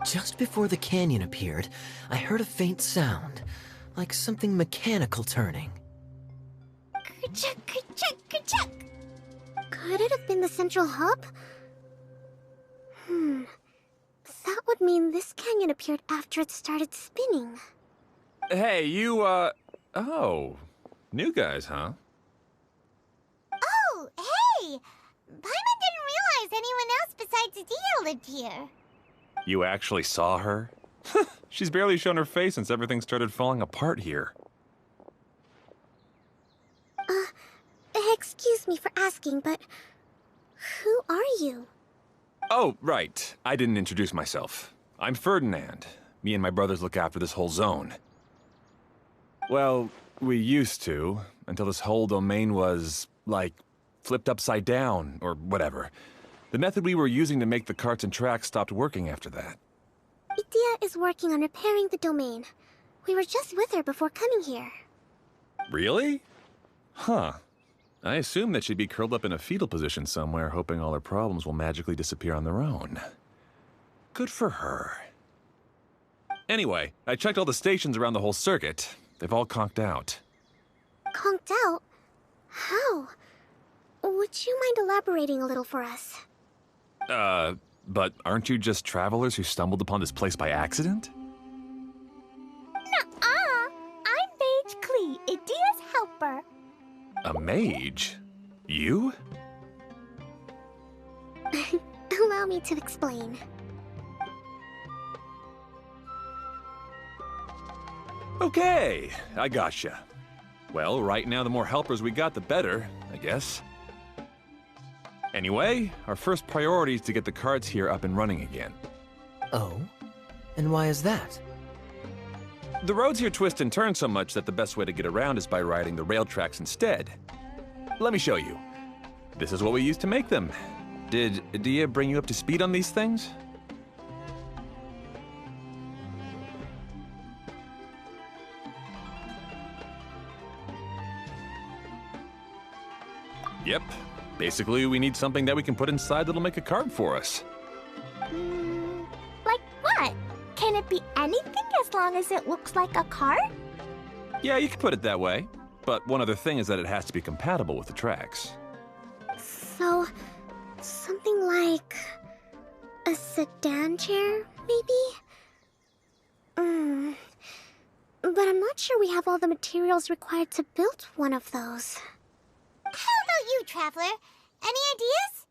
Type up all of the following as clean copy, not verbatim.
Just before the canyon appeared, I heard a faint sound, like something mechanical turning. Kerchuk, kerchuk, kerchuk! Could it have been the central hub? That would mean this canyon appeared after it started spinning. Hey, you, oh. New guys, huh? Oh, hey! Paimon didn't realize anyone else besides Adia lived here. You actually saw her? She's barely shown her face since everything started falling apart here. Excuse me for asking, but who are you? Oh, right. I didn't introduce myself. I'm Ferdinand. Me and my brothers look after this whole zone. Well, we used to, until this whole domain was, like, flipped upside down, or whatever. The method we were using to make the carts and tracks stopped working after that. Idia is working on repairing the domain. We were just with her before coming here. Really? Huh. I assume that she'd be curled up in a fetal position somewhere, hoping all her problems will magically disappear on their own. Good for her. Anyway, I checked all the stations around the whole circuit. They've all conked out. Conked out? How? Would you mind elaborating a little for us? But aren't you just travelers who stumbled upon this place by accident? Nuh-uh! I'm Mage Klee, Idia's helper. A mage? You? Allow me to explain. Okay, I gotcha. Well, right now the more helpers we got, the better, I guess. Anyway, our first priority is to get the carts here up and running again. Oh? And why is that? The roads here twist and turn so much that the best way to get around is by riding the rail tracks instead. Let me show you. This is what we used to make them. Did Adia bring you up to speed on these things? Yep. Basically, we need something that we can put inside that'll make a cart for us. Like what? Can it be anything as long as it looks like a cart? Yeah, you can put it that way. But one other thing is that it has to be compatible with the tracks. So, something like a sedan chair, maybe? But I'm not sure we have all the materials required to build one of those. How about you, Traveler? Any ideas?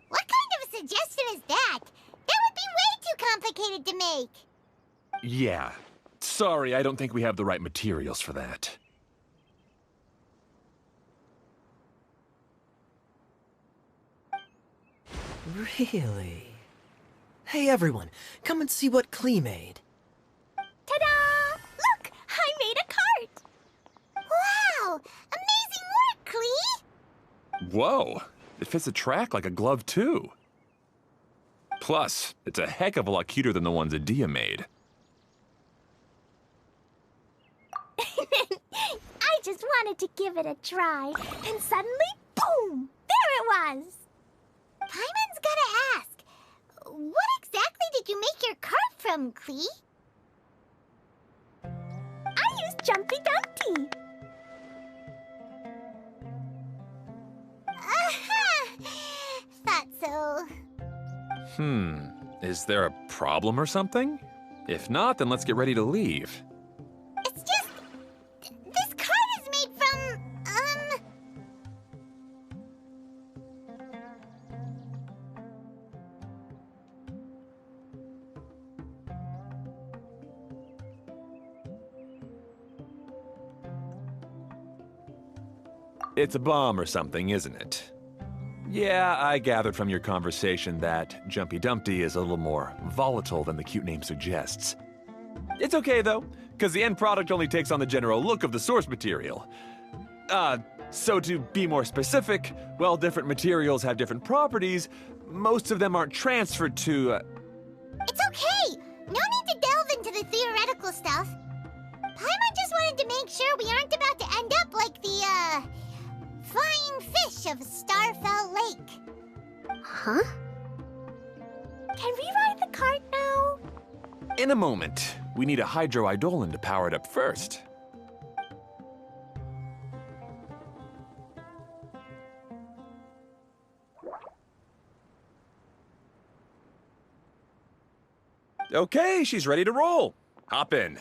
What kind of a suggestion is that? That would be way too complicated to make. Yeah. Sorry, I don't think we have the right materials for that. Really? Hey everyone, come and see what Klee made. Ta-da! Look! I made a cart! Wow! Amazing work, Klee! Whoa! It fits the track like a glove, too. Plus, it's a heck of a lot cuter than the ones Adia made. I just wanted to give it a try, and suddenly, boom! There it was! Paimon's gotta ask, what exactly did you make your cart from, Klee? I used Jumpy Dumpty. Thought so. Is there a problem or something? If not, then let's get ready to leave. It's just... this cart is made from, It's a bomb or something, isn't it? Yeah, I gathered from your conversation that Jumpy Dumpty is a little more volatile than the cute name suggests. It's okay, though, because the end product only takes on the general look of the source material. So to be more specific, while different materials have different properties, most of them aren't transferred to, It's okay! No need to delve into the theoretical stuff. Paimon just wanted to make sure we aren't about to end up like the, flying fish of Starfell Lake. Huh? Can we ride the cart now? In a moment. We need a hydroidolin to power it up first. Okay, she's ready to roll. Hop in.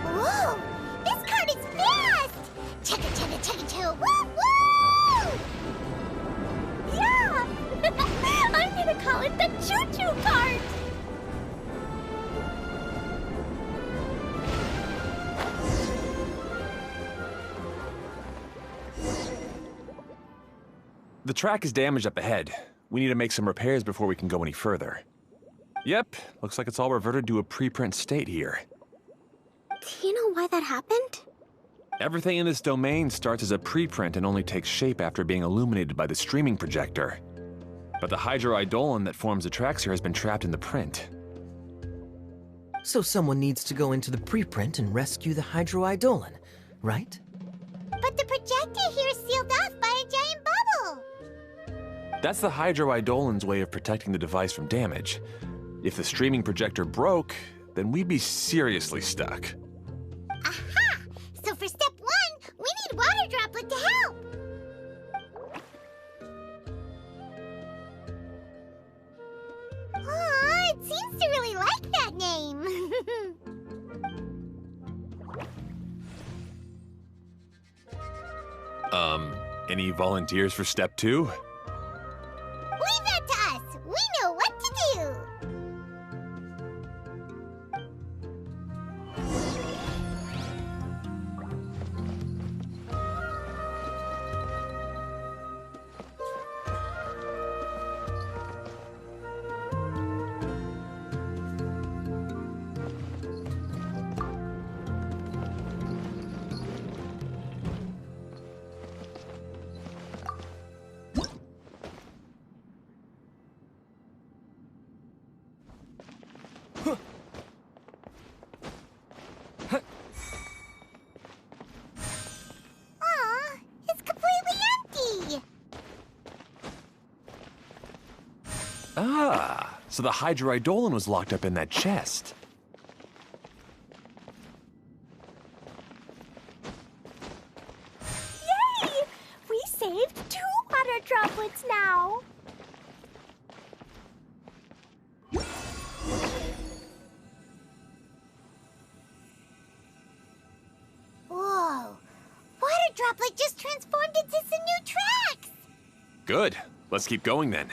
Whoa! This cart is fast! Chugga chugga chugga chugga woo woo! Yeah! I'm gonna call it the choo-choo cart! The track is damaged up ahead. We need to make some repairs before we can go any further. Yep, looks like it's all reverted to a preprint state here. Do you know why that happened? Everything in this domain starts as a preprint and only takes shape after being illuminated by the streaming projector. But the hydroidolin that forms the tracks here has been trapped in the print. So someone needs to go into the preprint and rescue the hydroidolin, right? But the projector here is sealed off by a giant bubble! That's the hydroidolin's way of protecting the device from damage. If the streaming projector broke, then we'd be seriously stuck. Aha! So for step 1, we need water droplet to help! Aw, it seems to really like that name! Any volunteers for step 2? Leave that to us! We know what to do! Aw, it's completely empty! Ah, so the hydroidolin was locked up in that chest. Yay! We saved 2 water droplets now! Whoa! Water droplet just transformed into some new tracks! Good. Let's keep going then.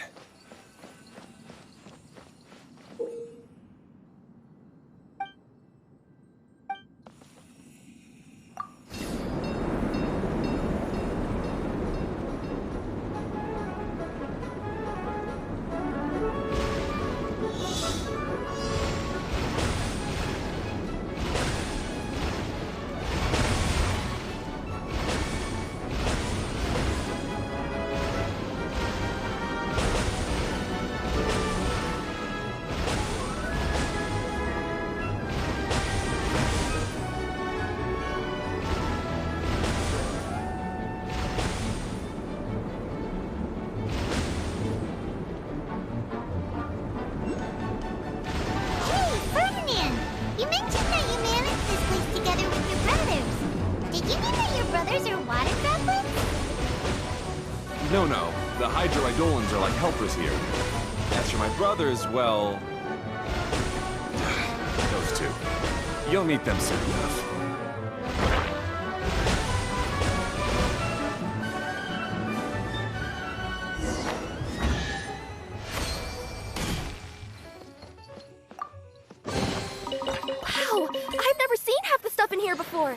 Hey, Ferdinand! You mentioned that you managed this place together with your brothers. Did you mean that your brothers are water droplets? No, the hydroidolins are like helpers here. As for my brothers, well... those two. You'll meet them soon enough. Wow! I've never seen half the stuff in here before.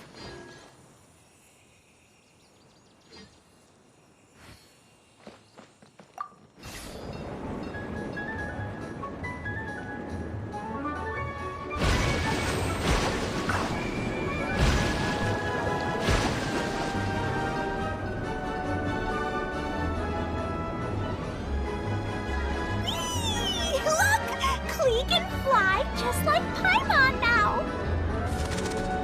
Klee can fly just like Paimon now!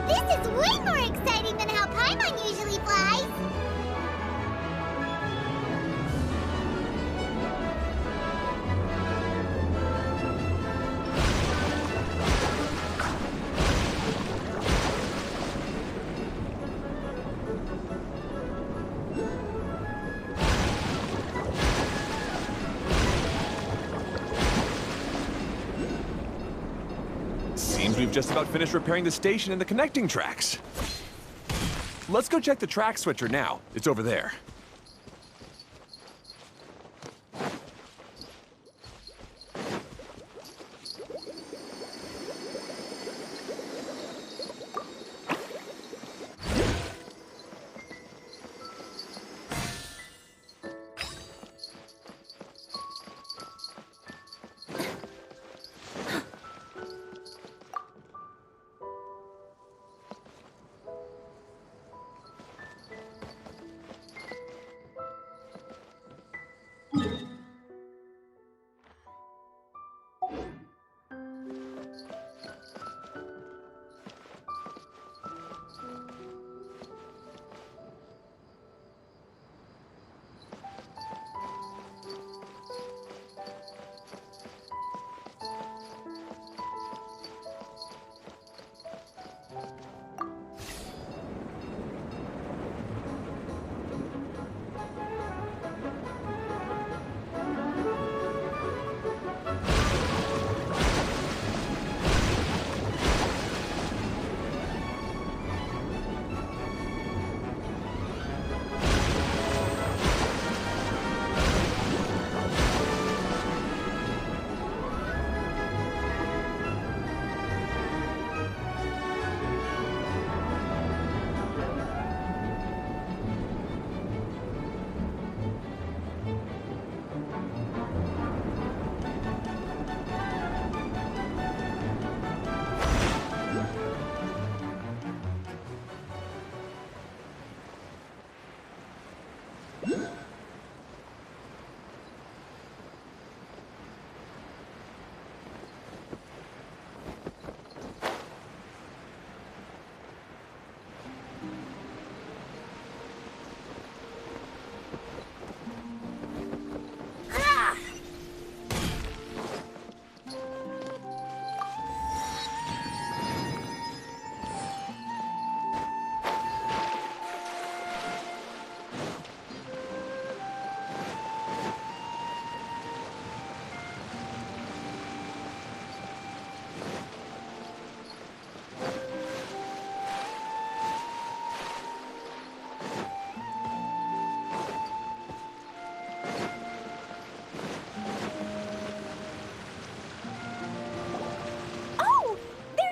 This is way more exciting than how Paimon usually flies! Seems we've just about finished repairing the station and the connecting tracks. Let's go check the track switcher now. It's over there.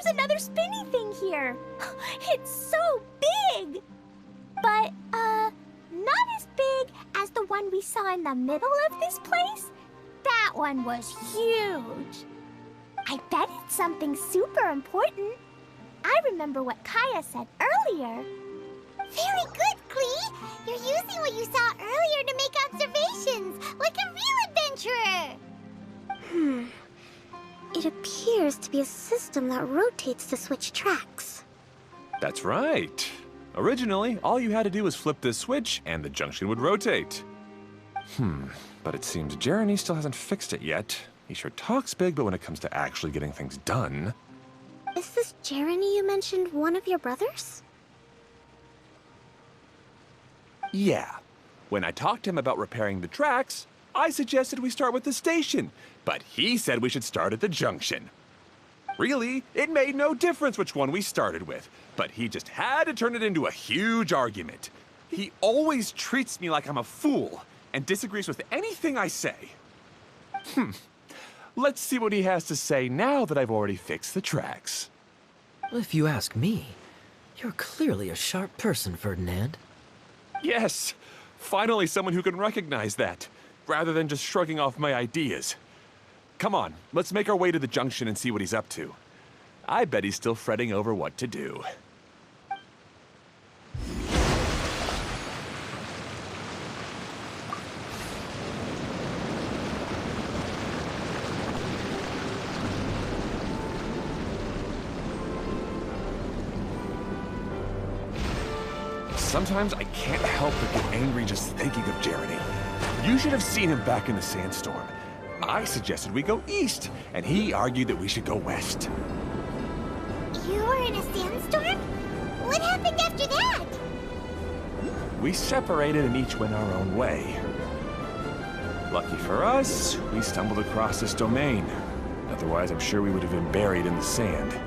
Another spinny thing here. It's so big! But, not as big as the one we saw in the middle of this place. That one was huge. I bet it's something super important. I remember what Kaya said earlier. Very good, Klee! You're using what you saw earlier to make observations, like a real adventurer! It appears to be a system that rotates to switch tracks. That's right. Originally, all you had to do was flip this switch and the junction would rotate. But it seems Jeremy still hasn't fixed it yet. He sure talks big, but when it comes to actually getting things done... Is this Jeremy you mentioned one of your brothers? Yeah. When I talked to him about repairing the tracks, I suggested we start with the station, but he said we should start at the junction. Really, it made no difference which one we started with, but he just had to turn it into a huge argument. He always treats me like I'm a fool and disagrees with anything I say. Let's see what he has to say now that I've already fixed the tracks. If you ask me, you're clearly a sharp person, Ferdinand. Yes, finally someone who can recognize that, rather than just shrugging off my ideas. Come on, let's make our way to the junction and see what he's up to. I bet he's still fretting over what to do. Sometimes I can't help but get angry just thinking of Jeremy. You should have seen him back in the sandstorm. I suggested we go east, and he argued that we should go west. You were in a sandstorm? What happened after that? We separated and each went our own way. Lucky for us, we stumbled across this domain. Otherwise, I'm sure we would have been buried in the sand.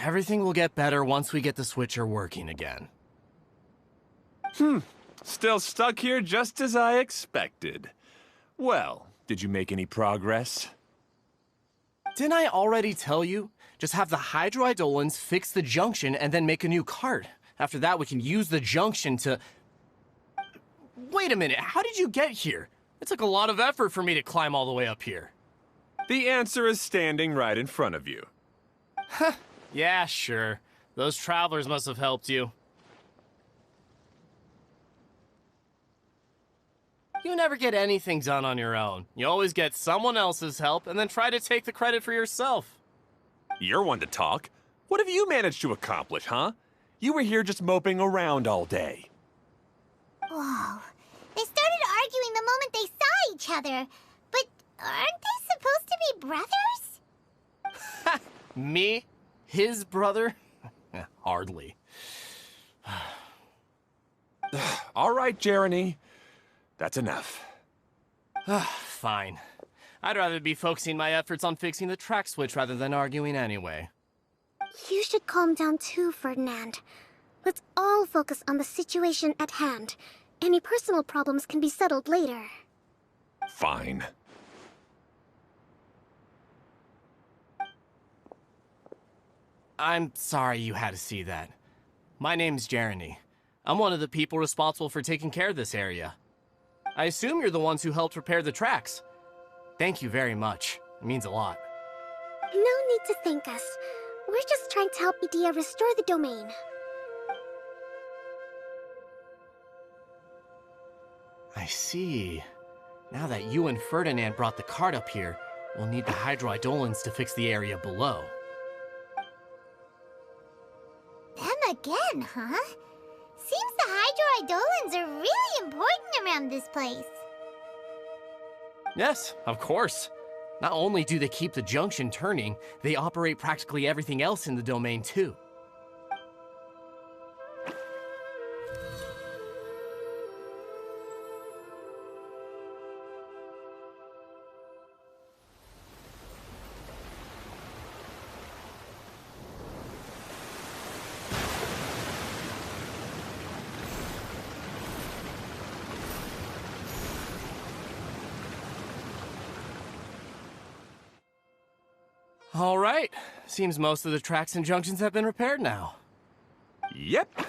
Everything will get better once we get the switcher working again. Still stuck here just as I expected. Well, did you make any progress? Didn't I already tell you? Just have the hydroidolins fix the junction and then make a new cart. After that, we can use the junction to... Wait a minute, how did you get here? It took a lot of effort for me to climb all the way up here. The answer is standing right in front of you. Yeah, sure. Those travelers must have helped you. You never get anything done on your own. You always get someone else's help and then try to take the credit for yourself. You're one to talk. What have you managed to accomplish, huh? You were here just moping around all day. Whoa. They started arguing the moment they saw each other. But aren't they supposed to be brothers? Me? His brother? Hardly. All right, Jeremy. That's enough. Fine. I'd rather be focusing my efforts on fixing the track switch rather than arguing anyway. You should calm down too, Ferdinand. Let's all focus on the situation at hand. Any personal problems can be settled later. Fine. I'm sorry you had to see that. My name's Jeremy. I'm one of the people responsible for taking care of this area. I assume you're the ones who helped repair the tracks. Thank you very much. It means a lot. No need to thank us. We're just trying to help Edea restore the domain. I see. Now that you and Ferdinand brought the cart up here, we'll need the hydroidolins to fix the area below. Them again, huh? Seems the hydroidolins are really important around this place. Yes, of course. Not only do they keep the junction turning, they operate practically everything else in the domain too. All right. Seems most of the tracks and junctions have been repaired now. Yep.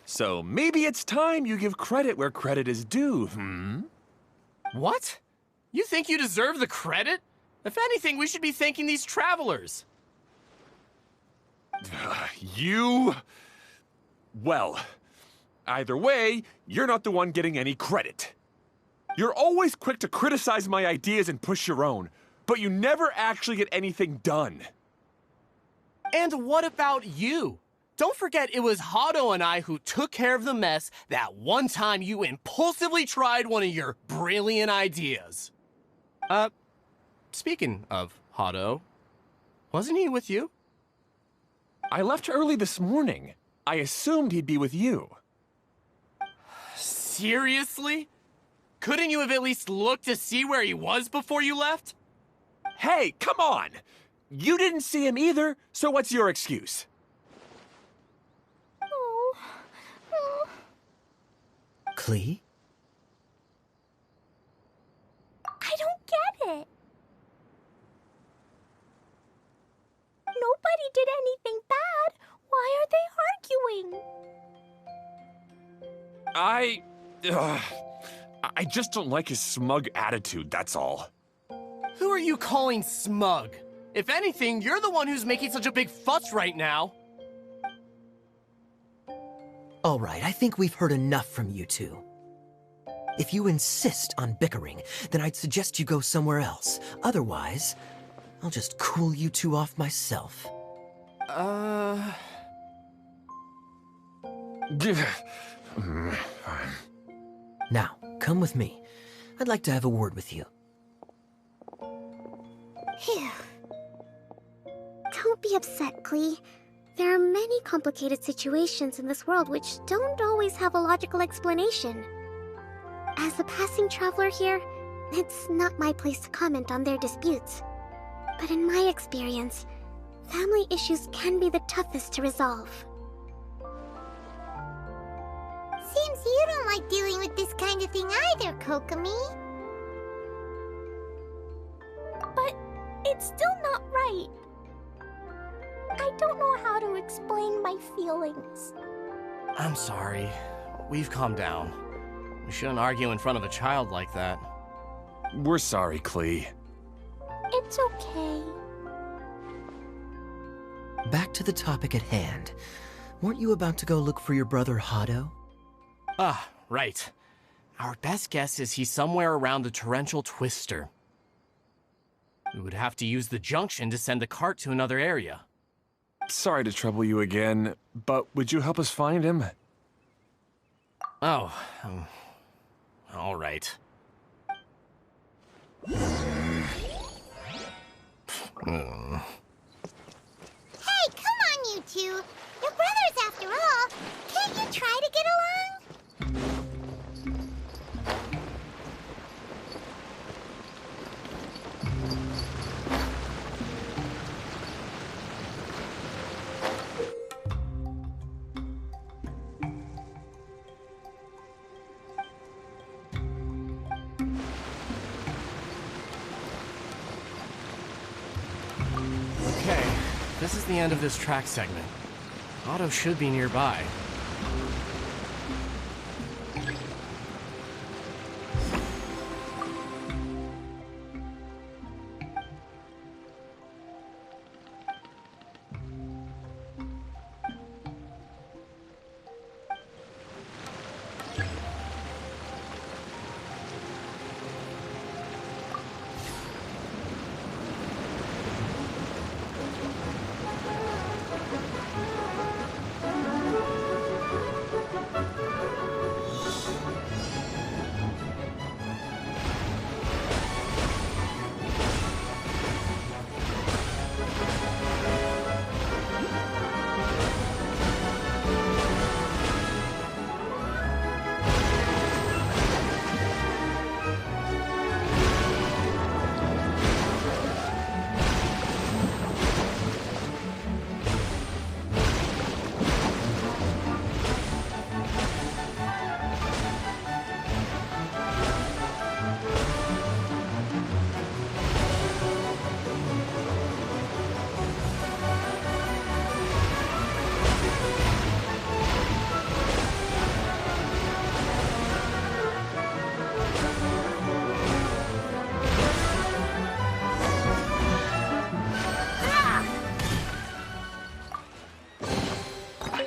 So maybe it's time you give credit where credit is due, What? You think you deserve the credit? If anything, we should be thanking these travelers. You... Well, either way, you're not the one getting any credit. You're always quick to criticize my ideas and push your own, but you never actually get anything done. And what about you? Don't forget it was Hado and I who took care of the mess that one time you impulsively tried one of your brilliant ideas. Speaking of Hado, wasn't he with you? I left early this morning. I assumed he'd be with you. Seriously? Couldn't you have at least looked to see where he was before you left? Hey, come on! You didn't see him either, so what's your excuse? Klee? I don't get it. Nobody did anything bad. Why are they arguing? I just don't like his smug attitude, that's all. Who are you calling smug? If anything, you're the one who's making such a big fuss right now. All right, I think we've heard enough from you two. If you insist on bickering, then I'd suggest you go somewhere else. Otherwise, I'll just cool you two off myself. Now, come with me. I'd like to have a word with you. Phew. Don't be upset, Klee. There are many complicated situations in this world which don't always have a logical explanation. As a passing traveler here, it's not my place to comment on their disputes. But in my experience, family issues can be the toughest to resolve. Seems you don't like dealing with this kind of thing either, Kokomi. But it's still not right. I don't know how to explain my feelings. I'm sorry. We've calmed down. We shouldn't argue in front of a child like that. We're sorry, Klee. It's okay. Back to the topic at hand. Weren't you about to go look for your brother Hado? Ah, right. Our best guess is he's somewhere around the torrential twister. We would have to use the junction to send the cart to another area. Sorry to trouble you again, but would you help us find him? Oh, all right. Hey, come on, you two. You're brothers after all. Can't you try to get along? Okay, this is the end of this track segment. Otto should be nearby.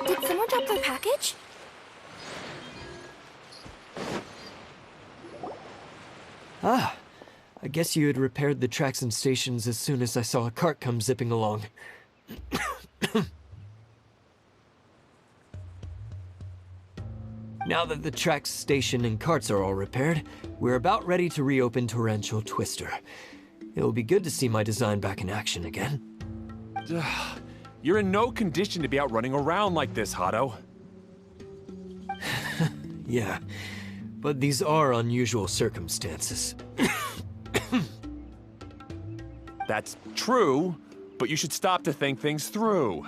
Did someone drop their package? Ah, I guess you had repaired the tracks and stations as soon as I saw a cart come zipping along. Now that the tracks, station, and carts are all repaired, we're about ready to reopen Torrential Twister. It will be good to see my design back in action again. You're in no condition to be out running around like this, Hado. Yeah, but these are unusual circumstances. That's true, but you should stop to think things through.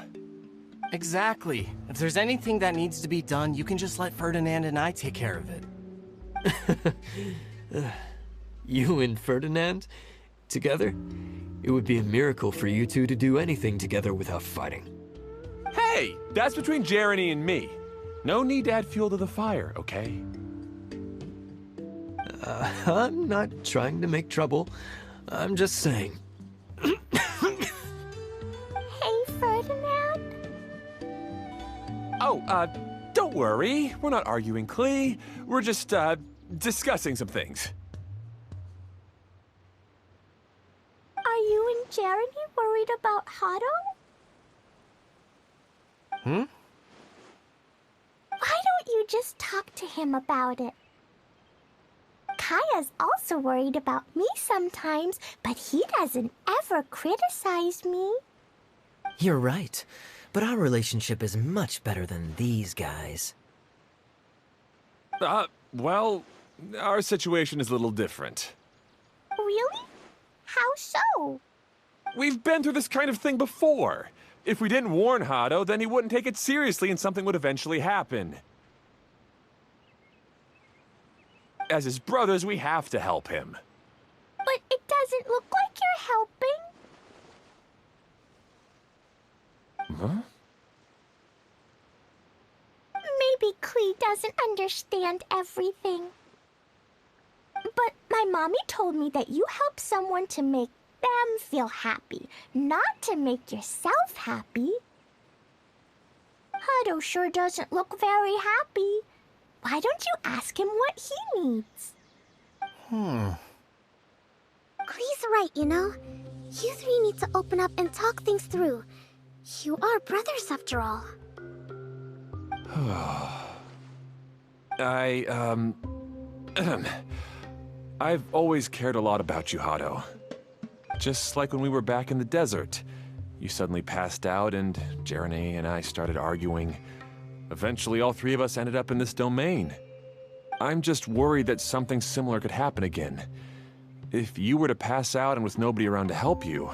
Exactly. If there's anything that needs to be done, you can just let Ferdinand and I take care of it. You and Ferdinand? Together? It would be a miracle for you two to do anything together without fighting. Hey, that's between Jeremy and me. No need to add fuel to the fire, okay? I'm not trying to make trouble. I'm just saying. Hey, Ferdinand. Oh, don't worry. We're not arguing, Klee. We're just, discussing some things. Are you and Jeremy worried about Hado? Hmm? Why don't you just talk to him about it? Kaya's also worried about me sometimes, but he doesn't ever criticize me. You're right, but our relationship is much better than these guys. Well, our situation is a little different. Really? How so? We've been through this kind of thing before. If we didn't warn Hado, then he wouldn't take it seriously and something would eventually happen. As his brothers, we have to help him. But it doesn't look like you're helping. Huh? Maybe Klee doesn't understand everything. But my mommy told me that you help someone to make them feel happy, not to make yourself happy. Hado sure doesn't look very happy. Why don't you ask him what he needs? Klee's right, you know? You three need to open up and talk things through. You are brothers after all. I've always cared a lot about you, Hado. Just like when we were back in the desert. You suddenly passed out and Jeremy and I started arguing. Eventually, all three of us ended up in this domain. I'm just worried that something similar could happen again. If you were to pass out and with nobody around to help you...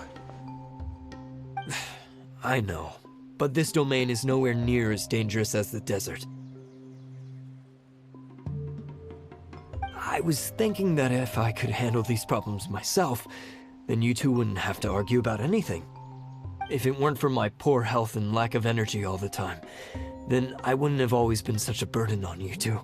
I know, but this domain is nowhere near as dangerous as the desert. I was thinking that if I could handle these problems myself, then you two wouldn't have to argue about anything. If it weren't for my poor health and lack of energy all the time, then I wouldn't have always been such a burden on you two.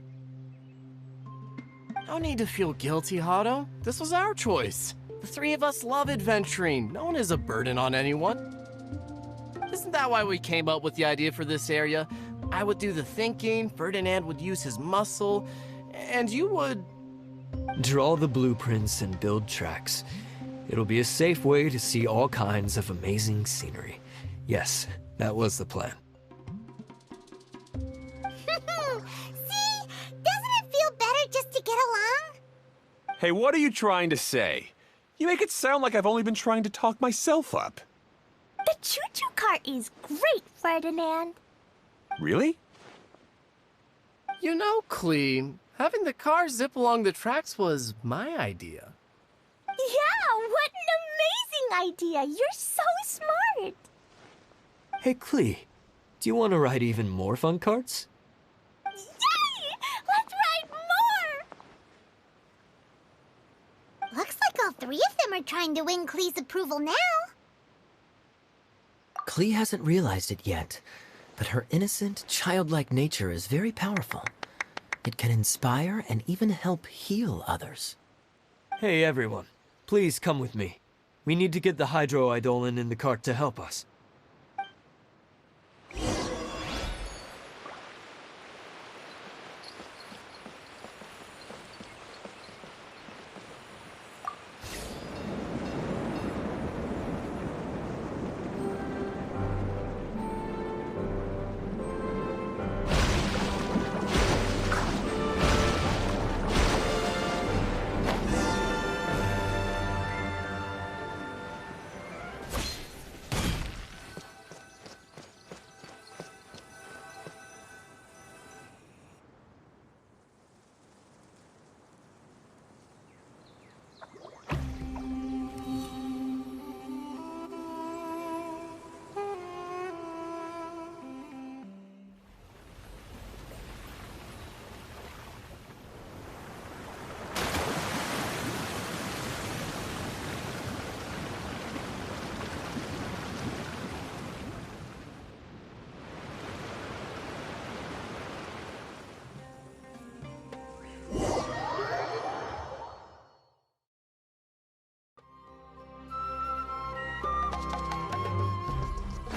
No need to feel guilty, Hado. This was our choice. The three of us love adventuring. No one is a burden on anyone. Isn't that why we came up with the idea for this area? I would do the thinking, Ferdinand would use his muscle, and you would... Draw the blueprints and build tracks. It'll be a safe way to see all kinds of amazing scenery. Yes, that was the plan. See? Doesn't it feel better just to get along? Hey, what are you trying to say? You make it sound like I've only been trying to talk myself up. The choo-choo cart is great, Ferdinand. Really? You know, Klee, having the car zip along the tracks was my idea. Yeah, what an amazing idea! You're so smart! Hey, Klee, do you want to ride even more fun carts? Yay! Let's ride more! Looks like all three of them are trying to win Klee's approval now. Klee hasn't realized it yet, but her innocent, childlike nature is very powerful. It can inspire and even help heal others. Hey, everyone. Please come with me. We need to get the Hydro-Eidolon in the cart to help us.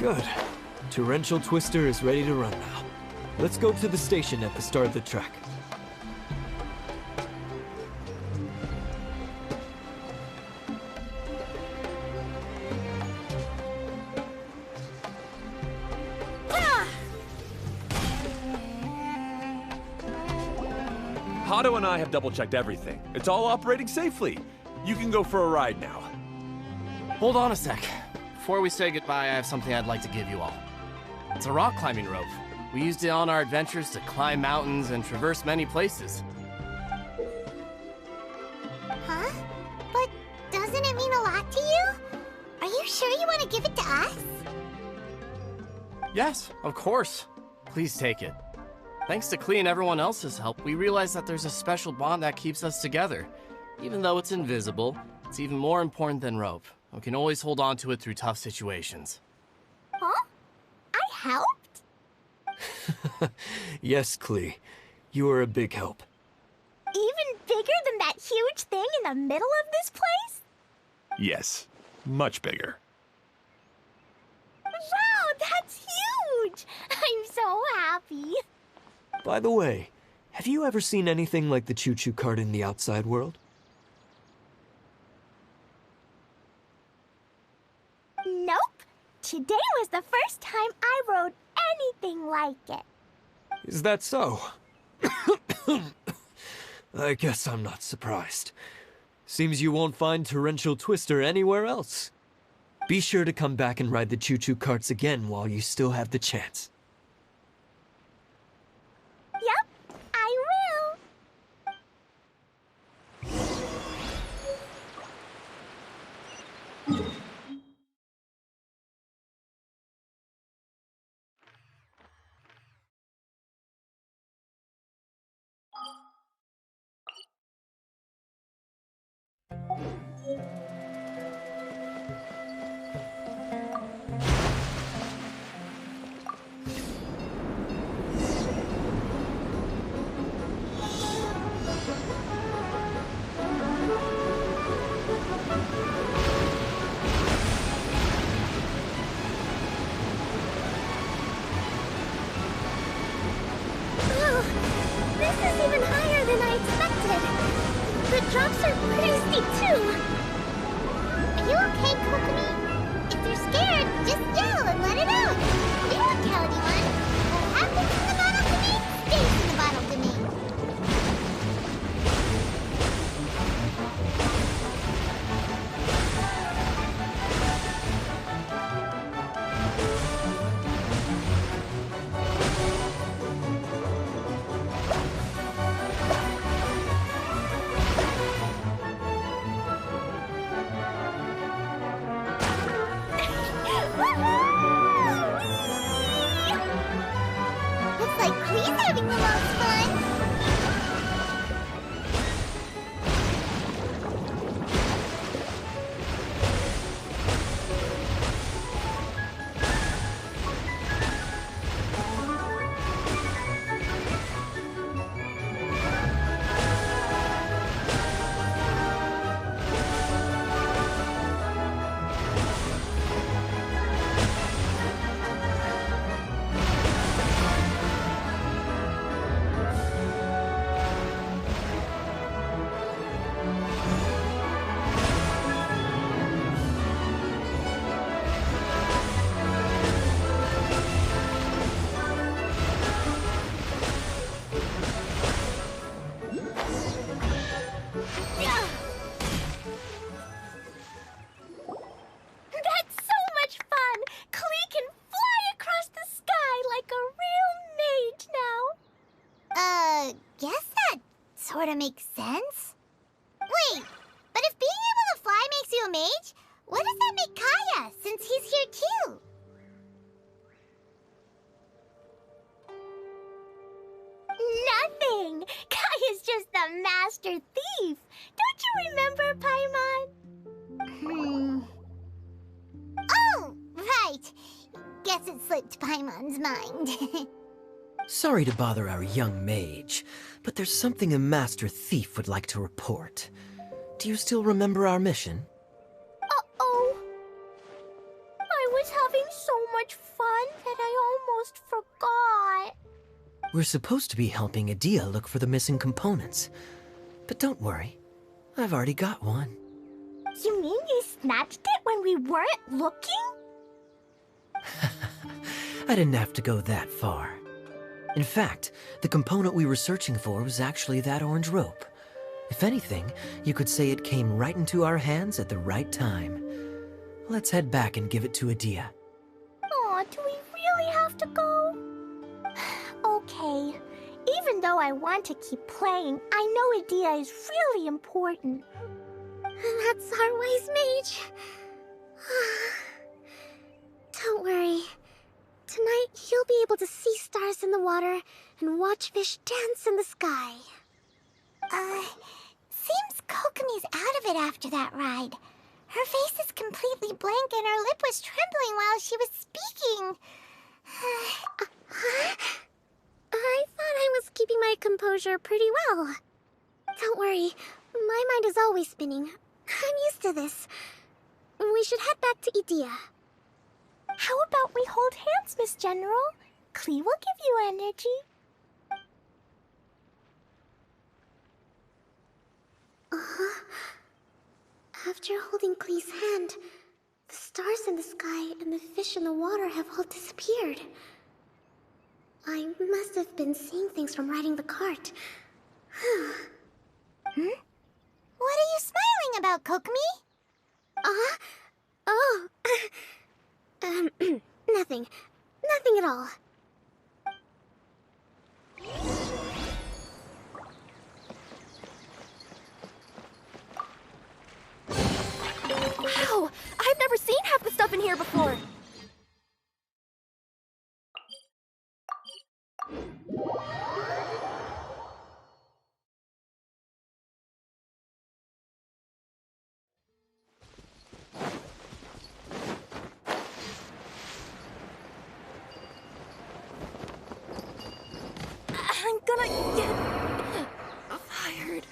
Good. Torrential Twister is ready to run now. Let's go to the station at the start of the track. Hato and I have double-checked everything. It's all operating safely. You can go for a ride now. Hold on a sec. Before we say goodbye, I have something I'd like to give you all. It's a rock climbing rope. We used it on our adventures to climb mountains and traverse many places. Huh? But doesn't it mean a lot to you? Are you sure you want to give it to us? Yes, of course. Please take it. Thanks to Klee and everyone else's help, we realized that there's a special bond that keeps us together. Even though it's invisible, it's even more important than rope. We can always hold on to it through tough situations. Huh? I helped? Yes, Klee. You are a big help. Even bigger than that huge thing in the middle of this place? Yes, much bigger. Wow, that's huge! I'm so happy. By the way, have you ever seen anything like the choo-choo cart in the outside world? Nope. Today was the first time I rode anything like it. Is that so? I guess I'm not surprised. Seems you won't find Torrential Twister anywhere else. Be sure to come back and ride the choo-choo carts again while you still have the chance. Yep, I will. Oh, this is even higher than I expected. The drops are pretty steep too. Are you okay, Kokomi? If you're scared, just yell and let it out. We won't tell anyone. What happens in the bottle domain stays in the bottle domain. Looks like Klee's having the most fun. That's so much fun! Klee can fly across the sky like a real mage now. Guess that sort of makes sense. Wait, but if being able to fly makes you a mage, what does that make Kaya, since he's here too? Nothing! Kaya's just the master thief. Don't you remember, Paimon? Oh, right. Guess it slipped Paimon's mind. Sorry to bother our young mage, but there's something a master thief would like to report. Do you still remember our mission? Uh-oh. I was having so much fun that I almost forgot. We're supposed to be helping Adia look for the missing components. But don't worry, I've already got one. You mean you snatched it when we weren't looking? I didn't have to go that far. In fact, the component we were searching for was actually that orange rope. If anything, you could say it came right into our hands at the right time. Let's head back and give it to Adia. Aw, do we really have to go? Okay. Even though I want to keep playing, I know Adia is really important. That's our wise mage. Don't worry. Tonight, you'll be able to see stars in the water and watch fish dance in the sky. Seems Kokomi's out of it after that ride. Her face is completely blank and her lip was trembling while she was speaking. I thought I was keeping my composure pretty well. Don't worry, my mind is always spinning. I'm used to this. We should head back to Idia. How about we hold hands, Miss General? Klee will give you energy. After holding Klee's hand, the stars in the sky and the fish in the water have all disappeared. I must have been seeing things from riding the cart. What are you smiling about, Kokomi? Oh. Nothing. Nothing at all. Wow! I've never seen half the stuff in here before! I'm gonna get fired.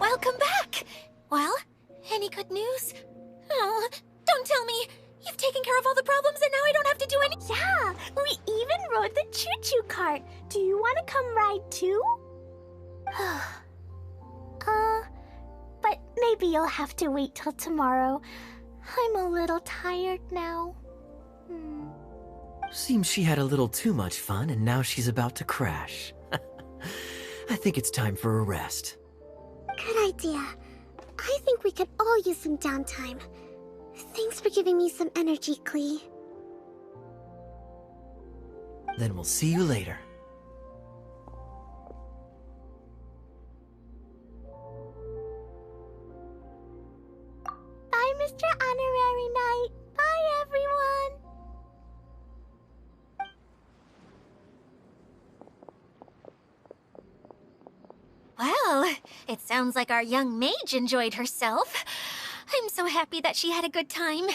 Welcome back! Well, any good news? Oh, don't tell me! You've taken care of all the problems and now I don't have to do any— Yeah, we even rode the choo-choo cart. Do you want to come ride too? But maybe you'll have to wait till tomorrow. I'm a little tired now. Seems she had a little too much fun and now she's about to crash. I think it's time for a rest. Good idea. I think we could all use some downtime. Thanks for giving me some energy, Klee. Then we'll see you later. Bye, Mr. Honorary Knight. Bye, everyone. Well, it sounds like our young mage enjoyed herself. I'm so happy that she had a good time.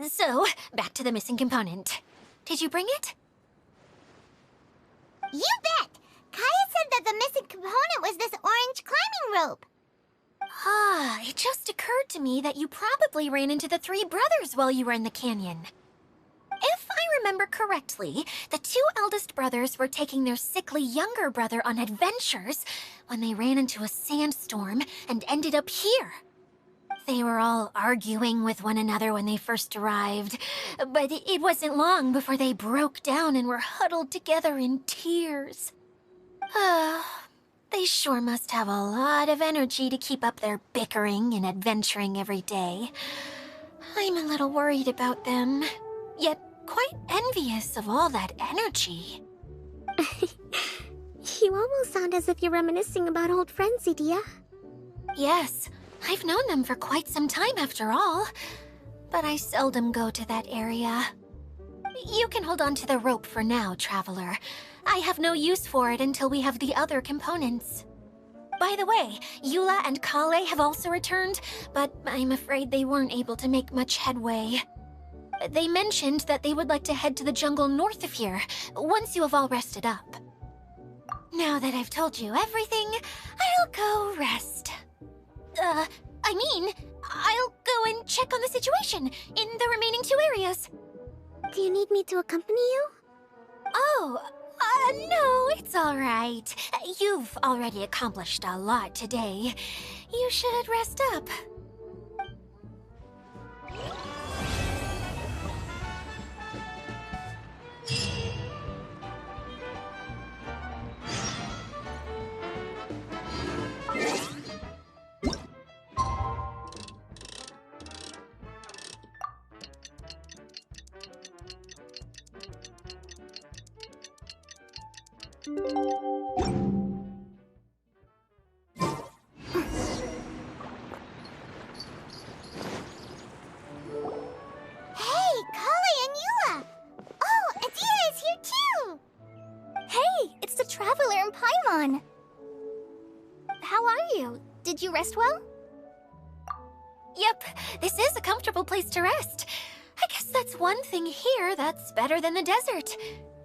So, back to the missing component. Did you bring it? You bet! Kaya said that the missing component was this orange climbing rope. Ah, it just occurred to me that you probably ran into the three brothers while you were in the canyon. If I remember correctly, the two eldest brothers were taking their sickly younger brother on adventures when they ran into a sandstorm and ended up here. They were all arguing with one another when they first arrived, but it wasn't long before they broke down and were huddled together in tears. They sure must have a lot of energy to keep up their bickering and adventuring every day. I'm a little worried about them, yet quite envious of all that energy. You almost sound as if you're reminiscing about old friends, Idia. Yes, I've known them for quite some time after all, but I seldom go to that area. You can hold on to the rope for now, Traveler. I have no use for it until we have the other components. By the way, Eula and Klee have also returned, but I'm afraid they weren't able to make much headway. They mentioned that they would like to head to the jungle north of here, once you have all rested up. Now that I've told you everything, I'll go rest. I'll go and check on the situation in the remaining 2 areas. Do you need me to accompany you? Oh, no, it's all right. You've already accomplished a lot today. You should rest up. Hey, Klee and Eula! Oh, Adia is here too! Hey, it's the Traveler and Paimon. How are you? Did you rest well? Yep, this is a comfortable place to rest. I guess that's one thing here that's better than the desert.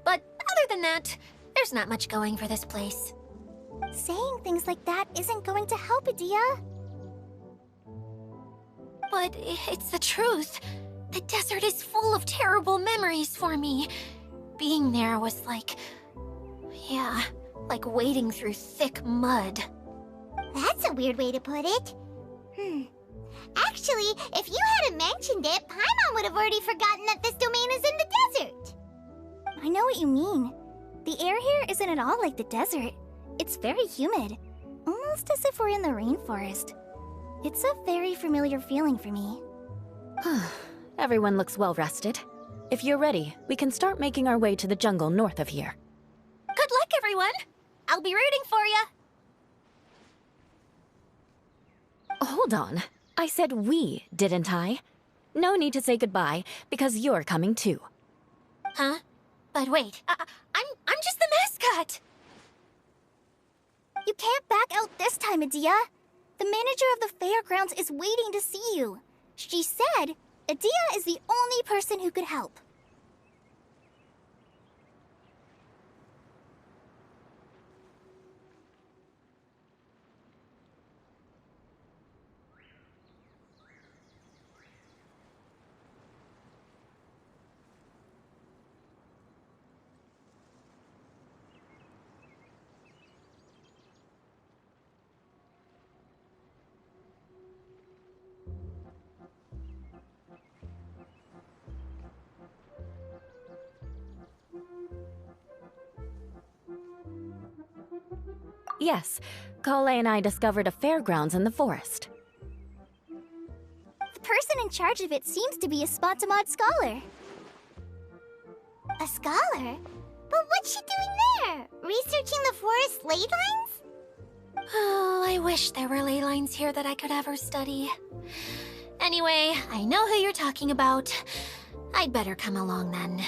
But other than that, there's not much going for this place. Saying things like that isn't going to help, Adia. But it's the truth. The desert is full of terrible memories for me. Being there was like wading through thick mud. That's a weird way to put it. Actually, if you hadn't mentioned it, Paimon would have already forgotten that this domain is in the desert. I know what you mean. The air here isn't at all like the desert. It's very humid, almost as if we're in the rainforest. It's a very familiar feeling for me. Everyone looks well rested. If you're ready, we can start making our way to the jungle north of here. Good luck, everyone! I'll be rooting for you! Hold on. I said we, didn't I? No need to say goodbye, because you're coming too. Huh? But wait, I'm just the mascot! You can't back out this time, Adia. The manager of the fairgrounds is waiting to see you. She said Adia is the only person who could help. Yes, Klee and I discovered a fairgrounds in the forest. The person in charge of it seems to be a Spontamod scholar. A scholar? But what's she doing there? Researching the forest ley lines? Oh, I wish there were ley lines here that I could ever study. Anyway, I know who you're talking about. I'd better come along then.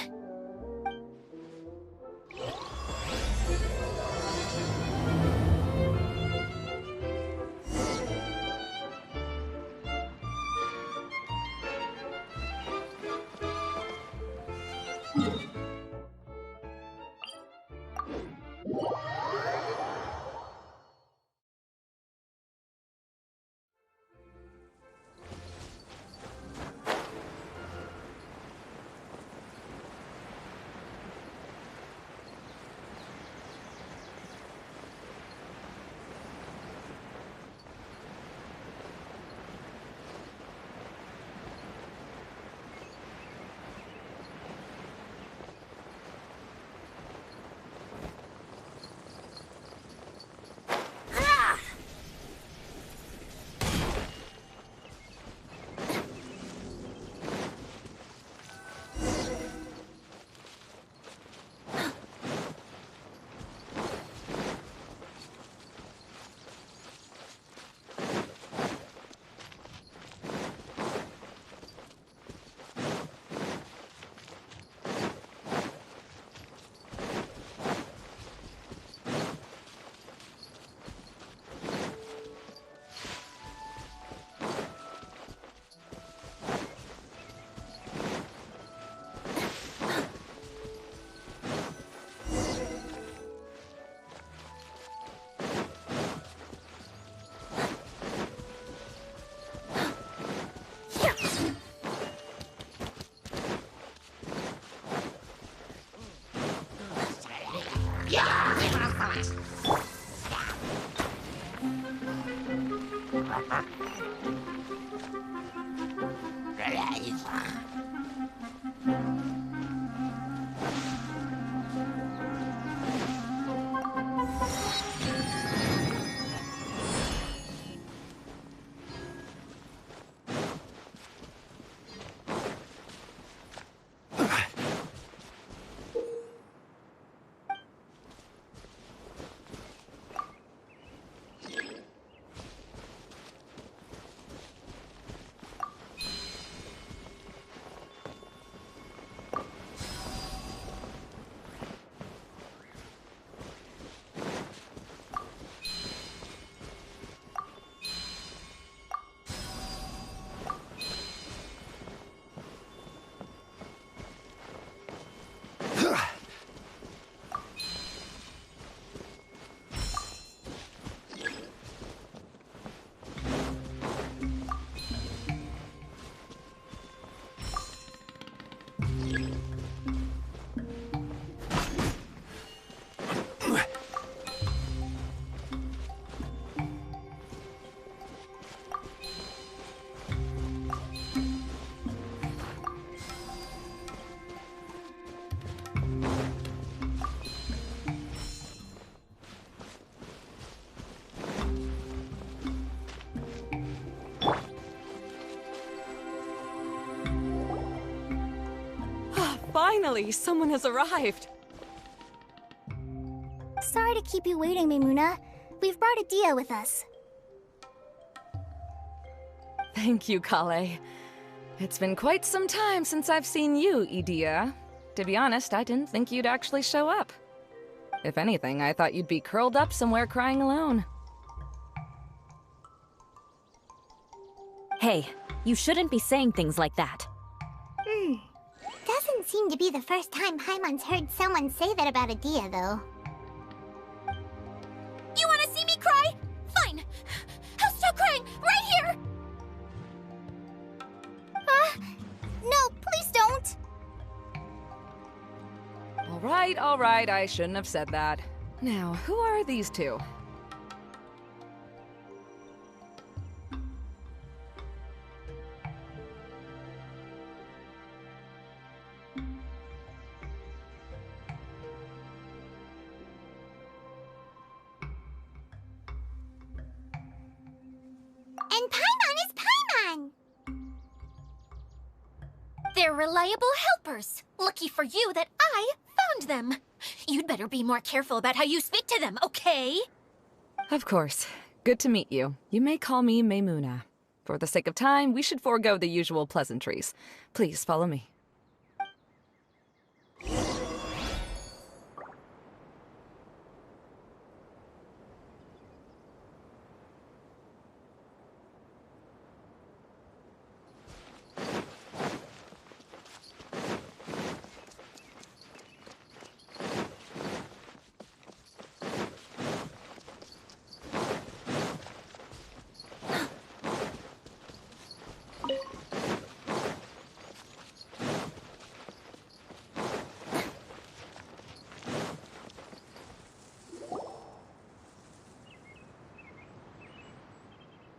Finally, someone has arrived. Sorry to keep you waiting, Maimuna. We've brought Adia with us. Thank you, Klee. It's been quite some time since I've seen you, Idia. To be honest, I didn't think you'd actually show up. If anything, I thought you'd be curled up somewhere crying alone. Hey, you shouldn't be saying things like that. Doesn't seem to be the first time Paimon's heard someone say that about Adia, though. You want to see me cry? Fine. I'll stop crying right here. No, please don't! All right, I shouldn't have said that. Now, who are these two? And Paimon is Paimon! They're reliable helpers. Lucky for you that I found them. You'd better be more careful about how you speak to them, okay? Of course. Good to meet you. You may call me Maimuna. For the sake of time, we should forego the usual pleasantries. Please follow me.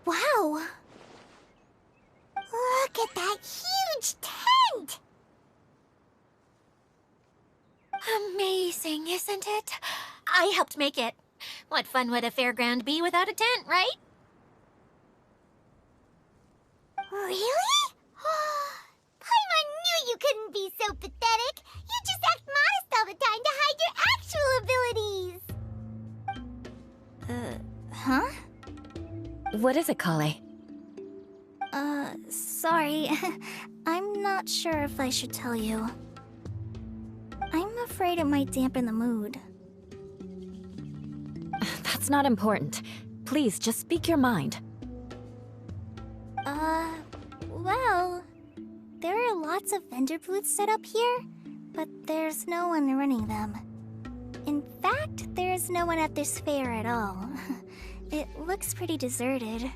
Wow! Look at that huge tent! Amazing, isn't it? I helped make it. What fun would a fairground be without a tent, right? Really? Paimon knew you couldn't be so pathetic. You just act modest all the time to hide your actual abilities. Huh? What is it, Klee? Sorry. I'm not sure if I should tell you. I'm afraid it might dampen the mood. That's not important. Please, just speak your mind. Well, there are lots of vendor booths set up here, but there's no one running them. In fact, there's no one at this fair at all. It looks pretty deserted.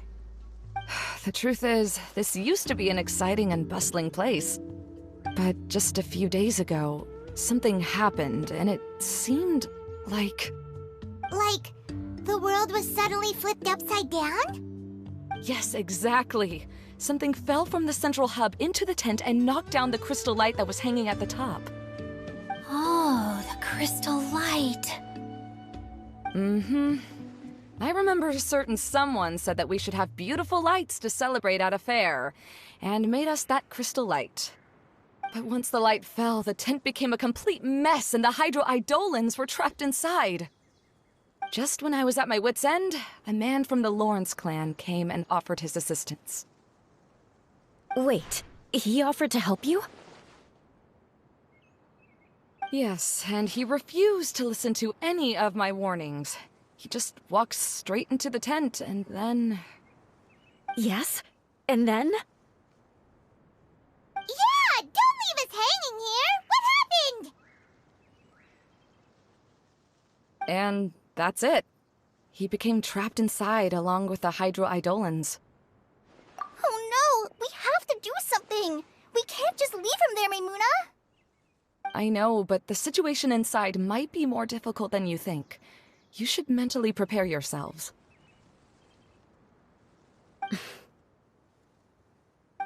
The truth is, this used to be an exciting and bustling place. But just a few days ago, something happened, and it seemed like... Like, the world was suddenly flipped upside down? Yes, exactly. Something fell from the central hub into the tent and knocked down the crystal light that was hanging at the top. Oh, the crystal light. Mm-hmm. I remember a certain someone said that we should have beautiful lights to celebrate at a fair, and made us that crystal light. But once the light fell, the tent became a complete mess and the Hydro-Eidolons were trapped inside. Just when I was at my wit's end, a man from the Lawrence clan came and offered his assistance. Wait, he offered to help you? Yes, and he refused to listen to any of my warnings. He just walked straight into the tent, and then... Yes? And then? Yeah! Don't leave us hanging here! What happened? And that's it. He became trapped inside along with the Hydro-Eidolons. Oh no! We have to do something! We can't just leave him there, Maimuna! I know, but the situation inside might be more difficult than you think. You should mentally prepare yourselves.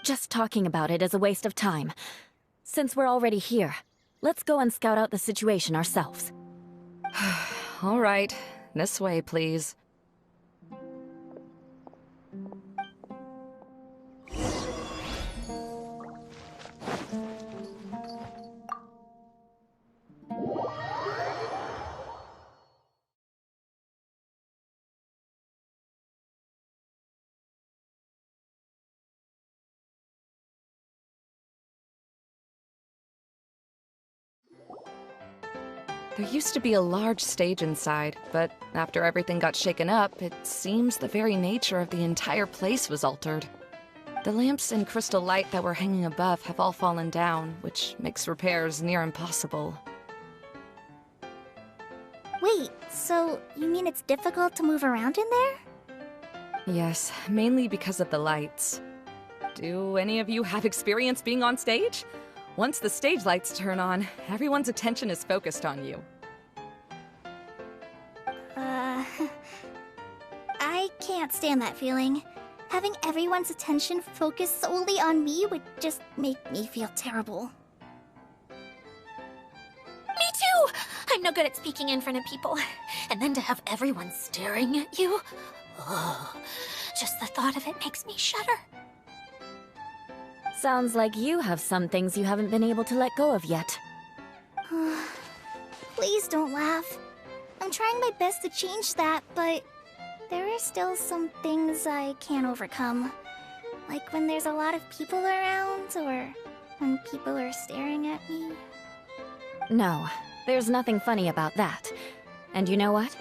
Just talking about it is a waste of time. Since we're already here, let's go and scout out the situation ourselves. All right, this way, please. There used to be a large stage inside, but after everything got shaken up, it seems the very nature of the entire place was altered. The lamps and crystal light that were hanging above have all fallen down, which makes repairs near impossible. Wait, so you mean it's difficult to move around in there? Yes, mainly because of the lights. Do any of you have experience being on stage? Once the stage lights turn on, everyone's attention is focused on you. I can't stand that feeling. Having everyone's attention focused solely on me would just make me feel terrible. Me too! I'm no good at speaking in front of people. And then to have everyone staring at you. Oh, just the thought of it makes me shudder. Sounds like you have some things you haven't been able to let go of yet. Please don't laugh. I'm trying my best to change that, but there are still some things I can't overcome. Like when there's a lot of people around, or when people are staring at me. No, there's nothing funny about that. And you know what?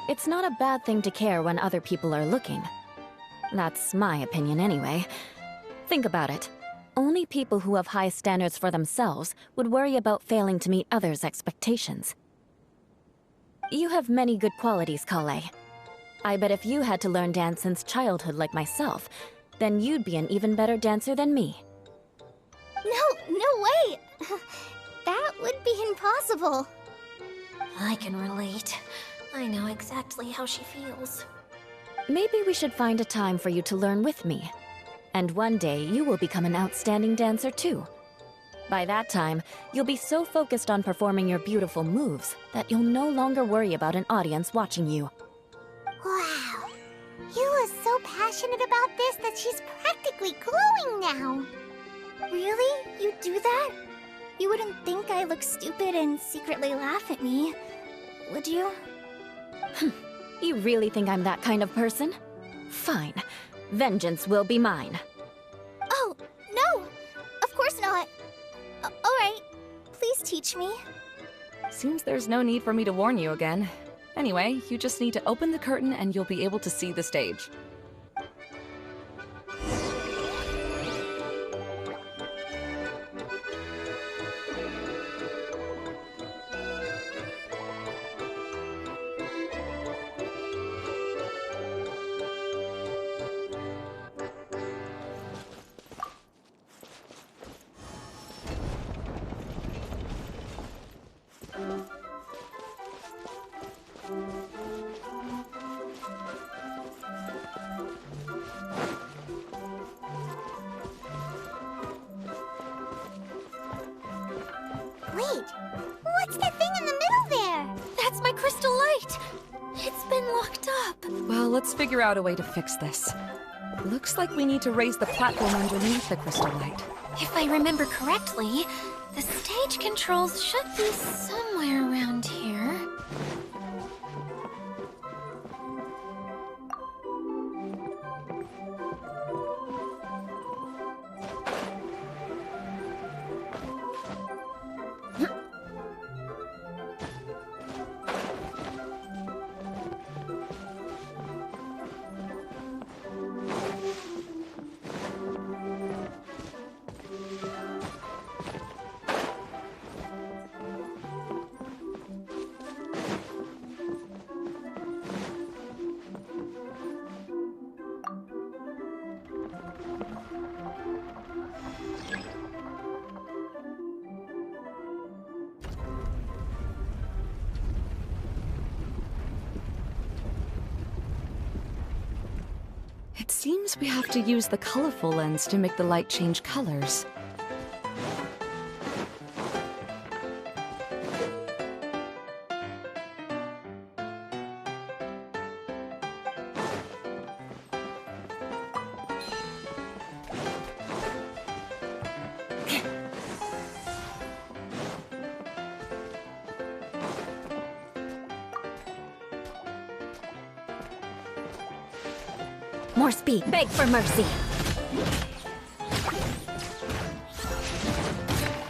It's not a bad thing to care when other people are looking. That's my opinion anyway. Think about it. Only people who have high standards for themselves would worry about failing to meet others' expectations. You have many good qualities, Klee. I bet if you had to learn dance since childhood like myself, then you'd be an even better dancer than me. No way! That would be impossible. I can relate. I know exactly how she feels. Maybe we should find a time for you to learn with me. And one day, you will become an outstanding dancer too. By that time, you'll be so focused on performing your beautiful moves that you'll no longer worry about an audience watching you. Wow. Yula's so passionate about this that she's practically glowing now. Really? You do that? You wouldn't think I look stupid and secretly laugh at me, would you? You really think I'm that kind of person? Fine. Vengeance will be mine. Oh, no! Of course not. Alright, please teach me. Seems there's no need for me to warn you again. Anyway, you just need to open the curtain and you'll be able to see the stage. Wait, what's that thing in the middle there? That's my crystal light! It's been locked up. Well, let's figure out a way to fix this. Looks like we need to raise the platform underneath the crystal light. If I remember correctly, the stage controls should be somewhere around here. It seems we have to use the colorful lens to make the light change colors. More speed. Beg for mercy.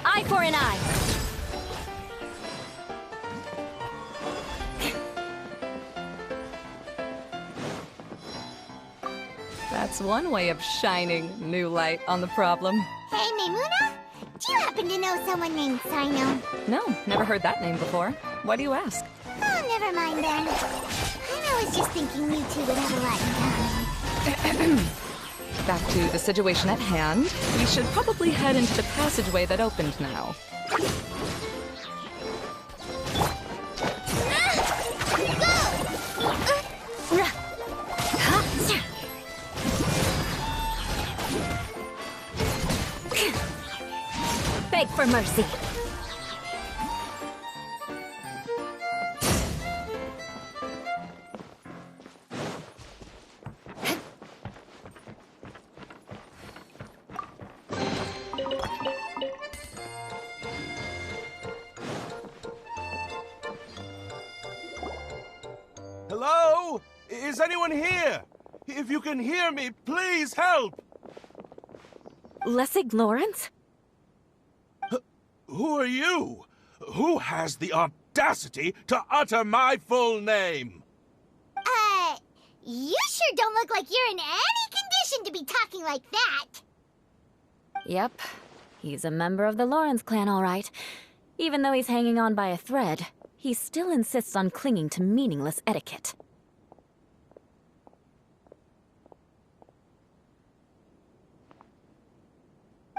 Eye for an eye. That's one way of shining new light on the problem. Hey, Maimuna, do you happen to know someone named Sino? No, never heard that name before. Why do you ask? Oh, never mind then. I was just thinking you two would have a lot in common. Back to the situation at hand. We should probably head into the passageway that opened now. Beg for mercy. Hello? Is anyone here? If you can hear me, please help! Lessig Lawrence? Who are you? Who has the audacity to utter my full name? You sure don't look like you're in any condition to be talking like that. Yep. He's a member of the Lawrence clan, all right. Even though he's hanging on by a thread, he still insists on clinging to meaningless etiquette.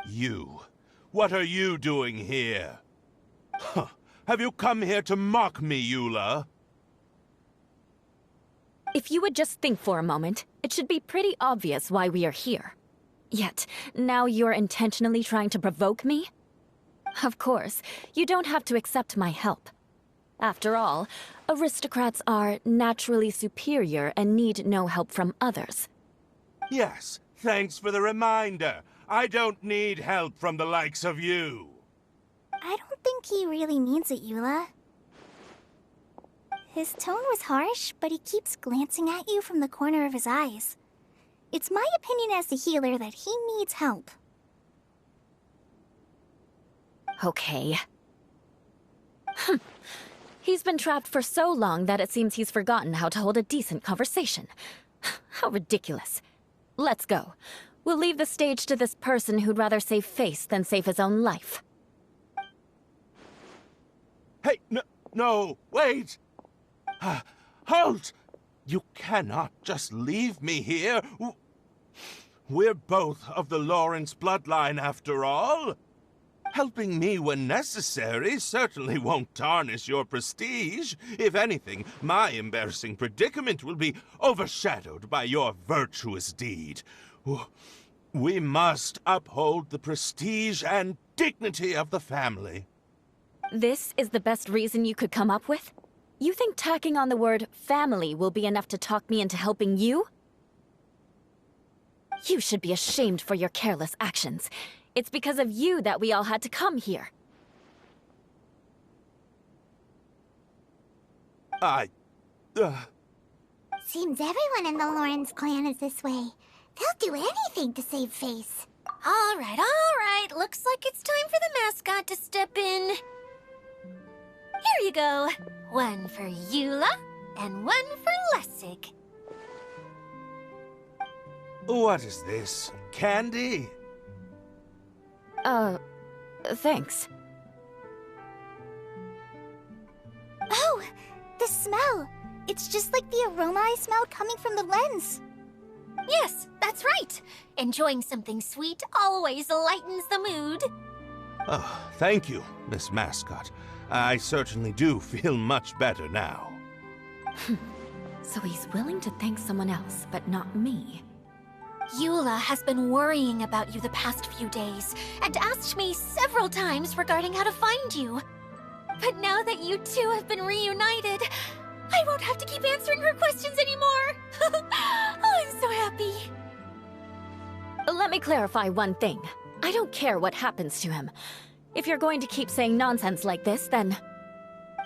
You. What are you doing here? Huh. Have you come here to mock me, Eula? If you would just think for a moment, it should be pretty obvious why we are here. Yet, now you're intentionally trying to provoke me? Of course, you don't have to accept my help. After all, aristocrats are naturally superior and need no help from others. Yes, thanks for the reminder. I don't need help from the likes of you. I don't think he really means it, Eula. His tone was harsh, but he keeps glancing at you from the corner of his eyes. It's my opinion as the healer that he needs help. Okay. He's been trapped for so long that it seems he's forgotten how to hold a decent conversation. How ridiculous. Let's go. We'll leave the stage to this person who'd rather save face than save his own life. Hey, no, wait! Halt! You cannot just leave me here. We're both of the Lawrence bloodline, after all. Helping me when necessary certainly won't tarnish your prestige. If anything, my embarrassing predicament will be overshadowed by your virtuous deed. We must uphold the prestige and dignity of the family. This is the best reason you could come up with? You think tacking on the word family will be enough to talk me into helping you? You should be ashamed for your careless actions. It's because of you that we all had to come here. Seems everyone in the Lawrence clan is this way. They'll do anything to save face. All right. Looks like it's time for the mascot to step in. Here you go. One for Eula, and one for Lessig. What is this? Candy? Thanks. Oh, the smell! It's just like the aroma I smelled coming from the lens. Yes, that's right. Enjoying something sweet always lightens the mood. Oh, thank you, Miss Mascot. I certainly do feel much better now. So he's willing to thank someone else, but not me. Eula has been worrying about you the past few days, and asked me several times regarding how to find you. But now that you two have been reunited, I won't have to keep answering her questions anymore. Oh, I'm so happy. Let me clarify one thing. I don't care what happens to him. If you're going to keep saying nonsense like this, then...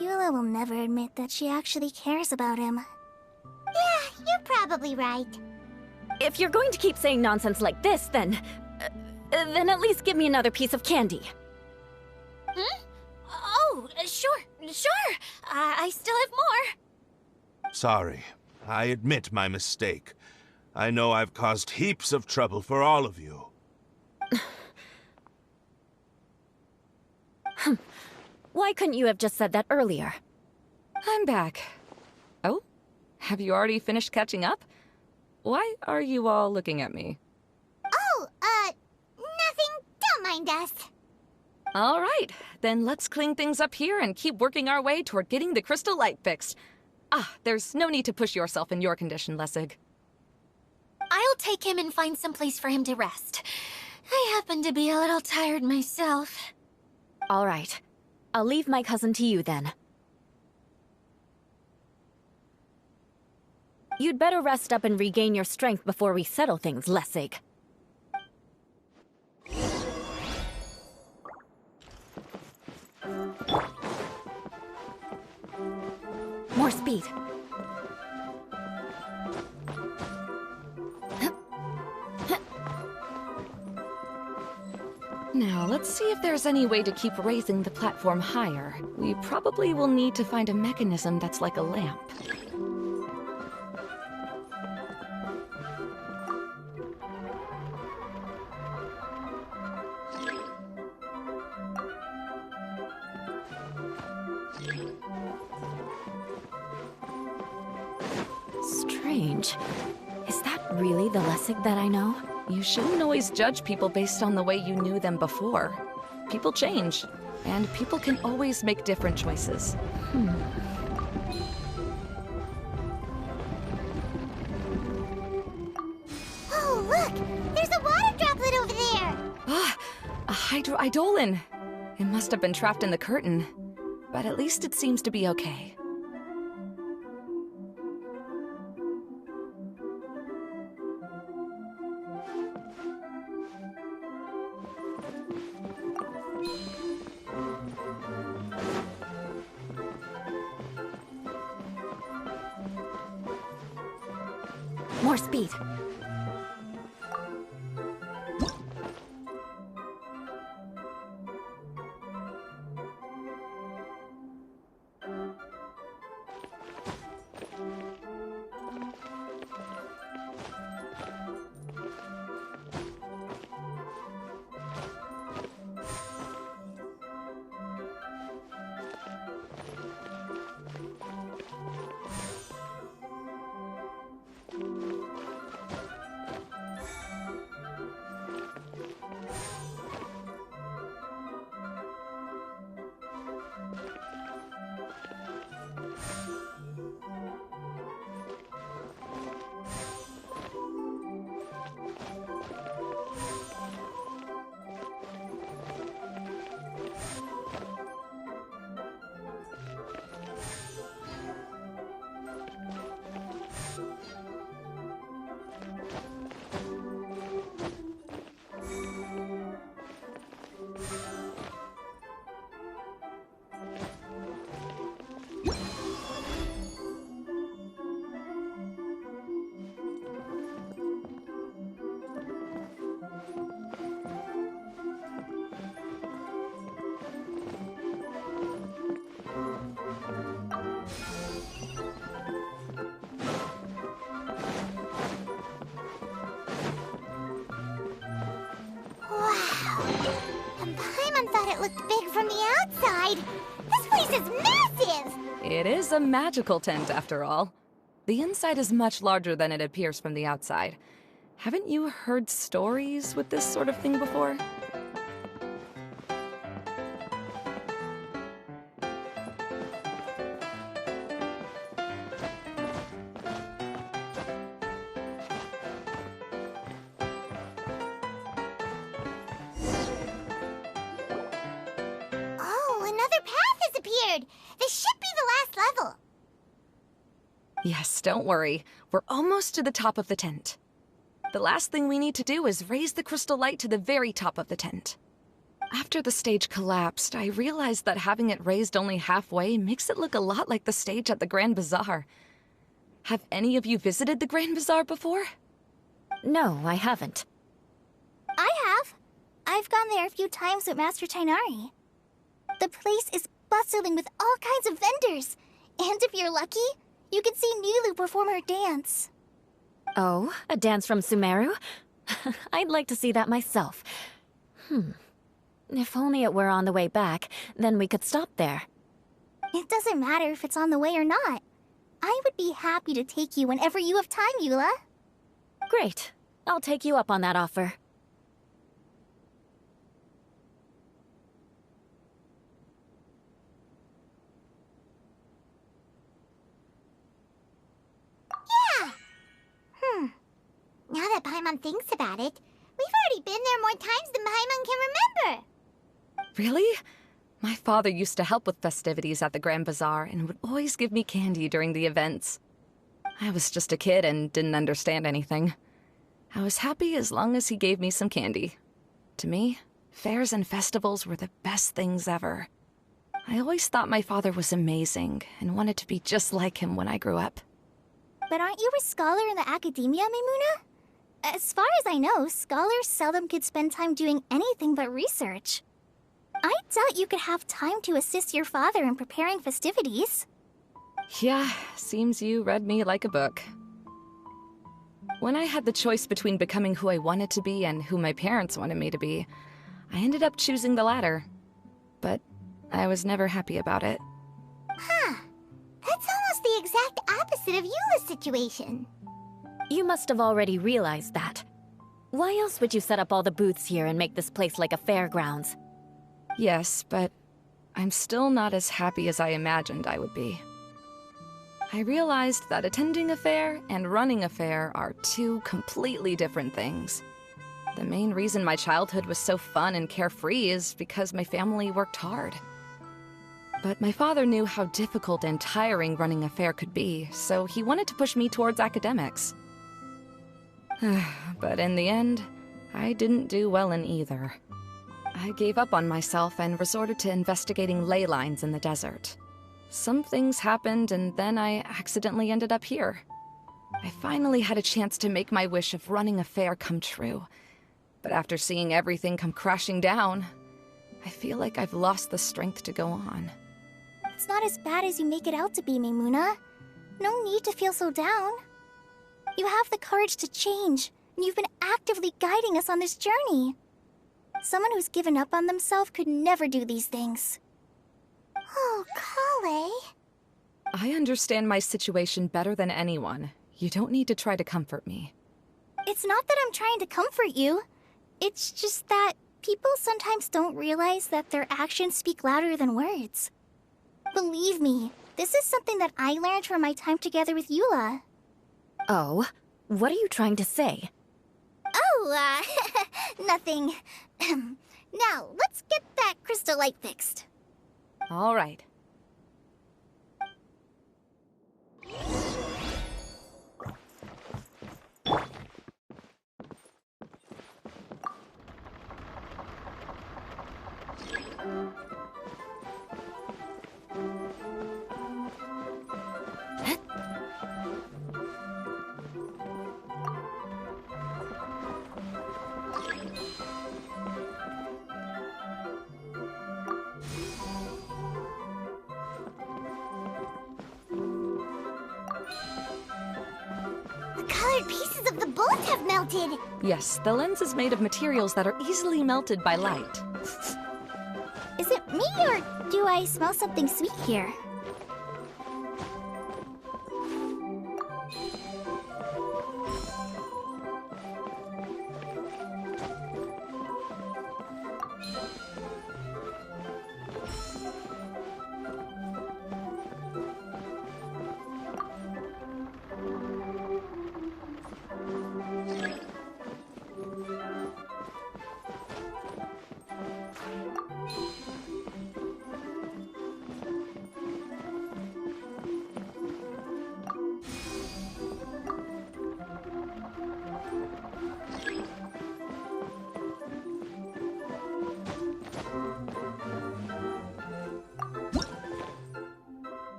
Eula will never admit that she actually cares about him. Yeah, you're probably right. If you're going to keep saying nonsense like this, then at least give me another piece of candy. Hmm? Oh, sure. I still have more. Sorry, I admit my mistake. I know I've caused heaps of trouble for all of you. Why couldn't you have just said that earlier? I'm back. Oh? Have you already finished catching up? Why are you all looking at me? Oh, nothing. Don't mind us. All right, then let's clean things up here and keep working our way toward getting the crystal light fixed. Ah, there's no need to push yourself in your condition, Lessig. I'll take him and find some place for him to rest. I happen to be a little tired myself. All right. I'll leave my cousin to you then. You'd better rest up and regain your strength before we settle things, Lessig. More speed. Now, let's see if there's any way to keep raising the platform higher. We probably will need to find a mechanism that's like a lamp. Strange. Is that really the Lessig that I know? You shouldn't always judge people based on the way you knew them before. People change, and people can always make different choices. Oh, look! There's a water droplet over there! Ah, a hydroidolin. It must have been trapped in the curtain, but at least it seems to be okay. More speed. Looked big from the outside. This place is massive! It is a magical tent, after all. The inside is much larger than it appears from the outside. Haven't you heard stories with this sort of thing before? This should be the last level. Yes, don't worry. We're almost to the top of the tent. The last thing we need to do is raise the crystal light to the very top of the tent. After the stage collapsed, I realized that having it raised only halfway makes it look a lot like the stage at the Grand Bazaar. Have any of you visited the Grand Bazaar before? No, I haven't. I have. I've gone there a few times with Master Tainari. The place is bustling with all kinds of vendors. And if you're lucky, you can see Nilu perform her dance. Oh, a dance from Sumeru? I'd like to see that myself. If only it were on the way back, then we could stop there. It doesn't matter if it's on the way or not. I would be happy to take you whenever you have time, Eula. Great. I'll take you up on that offer. Now that Paimon thinks about it, we've already been there more times than Paimon can remember. Really? My father used to help with festivities at the Grand Bazaar and would always give me candy during the events. I was just a kid and didn't understand anything. I was happy as long as he gave me some candy. To me, fairs and festivals were the best things ever. I always thought my father was amazing and wanted to be just like him when I grew up. But aren't you a scholar in the academia, Maimuna? As far as I know, scholars seldom could spend time doing anything but research. I doubt you could have time to assist your father in preparing festivities. Yeah, seems you read me like a book. When I had the choice between becoming who I wanted to be and who my parents wanted me to be, I ended up choosing the latter. But I was never happy about it. Huh. That's almost the exact opposite of Eula's situation. You must have already realized that. Why else would you set up all the booths here and make this place like a fairgrounds? Yes, but I'm still not as happy as I imagined I would be. I realized that attending a fair and running a fair are two completely different things. The main reason my childhood was so fun and carefree is because my family worked hard. But my father knew how difficult and tiring running a fair could be, so he wanted to push me towards academics. But in the end, I didn't do well in either. I gave up on myself and resorted to investigating ley lines in the desert. Some things happened, and then I accidentally ended up here. I finally had a chance to make my wish of running a fair come true. But after seeing everything come crashing down, I feel like I've lost the strength to go on. It's not as bad as you make it out to be, Maimuna. No need to feel so down. You have the courage to change, and you've been actively guiding us on this journey. Someone who's given up on themselves could never do these things. Oh, Klee. I understand my situation better than anyone. You don't need to try to comfort me. It's not that I'm trying to comfort you. It's just that people sometimes don't realize that their actions speak louder than words. Believe me, this is something that I learned from my time together with Eula. Oh? What are you trying to say? Oh, nothing. Now, let's get that crystal light fixed. All right. The colored pieces of the bullet have melted. Yes, the lens is made of materials that are easily melted by light. Is it me, or do I smell something sweet here?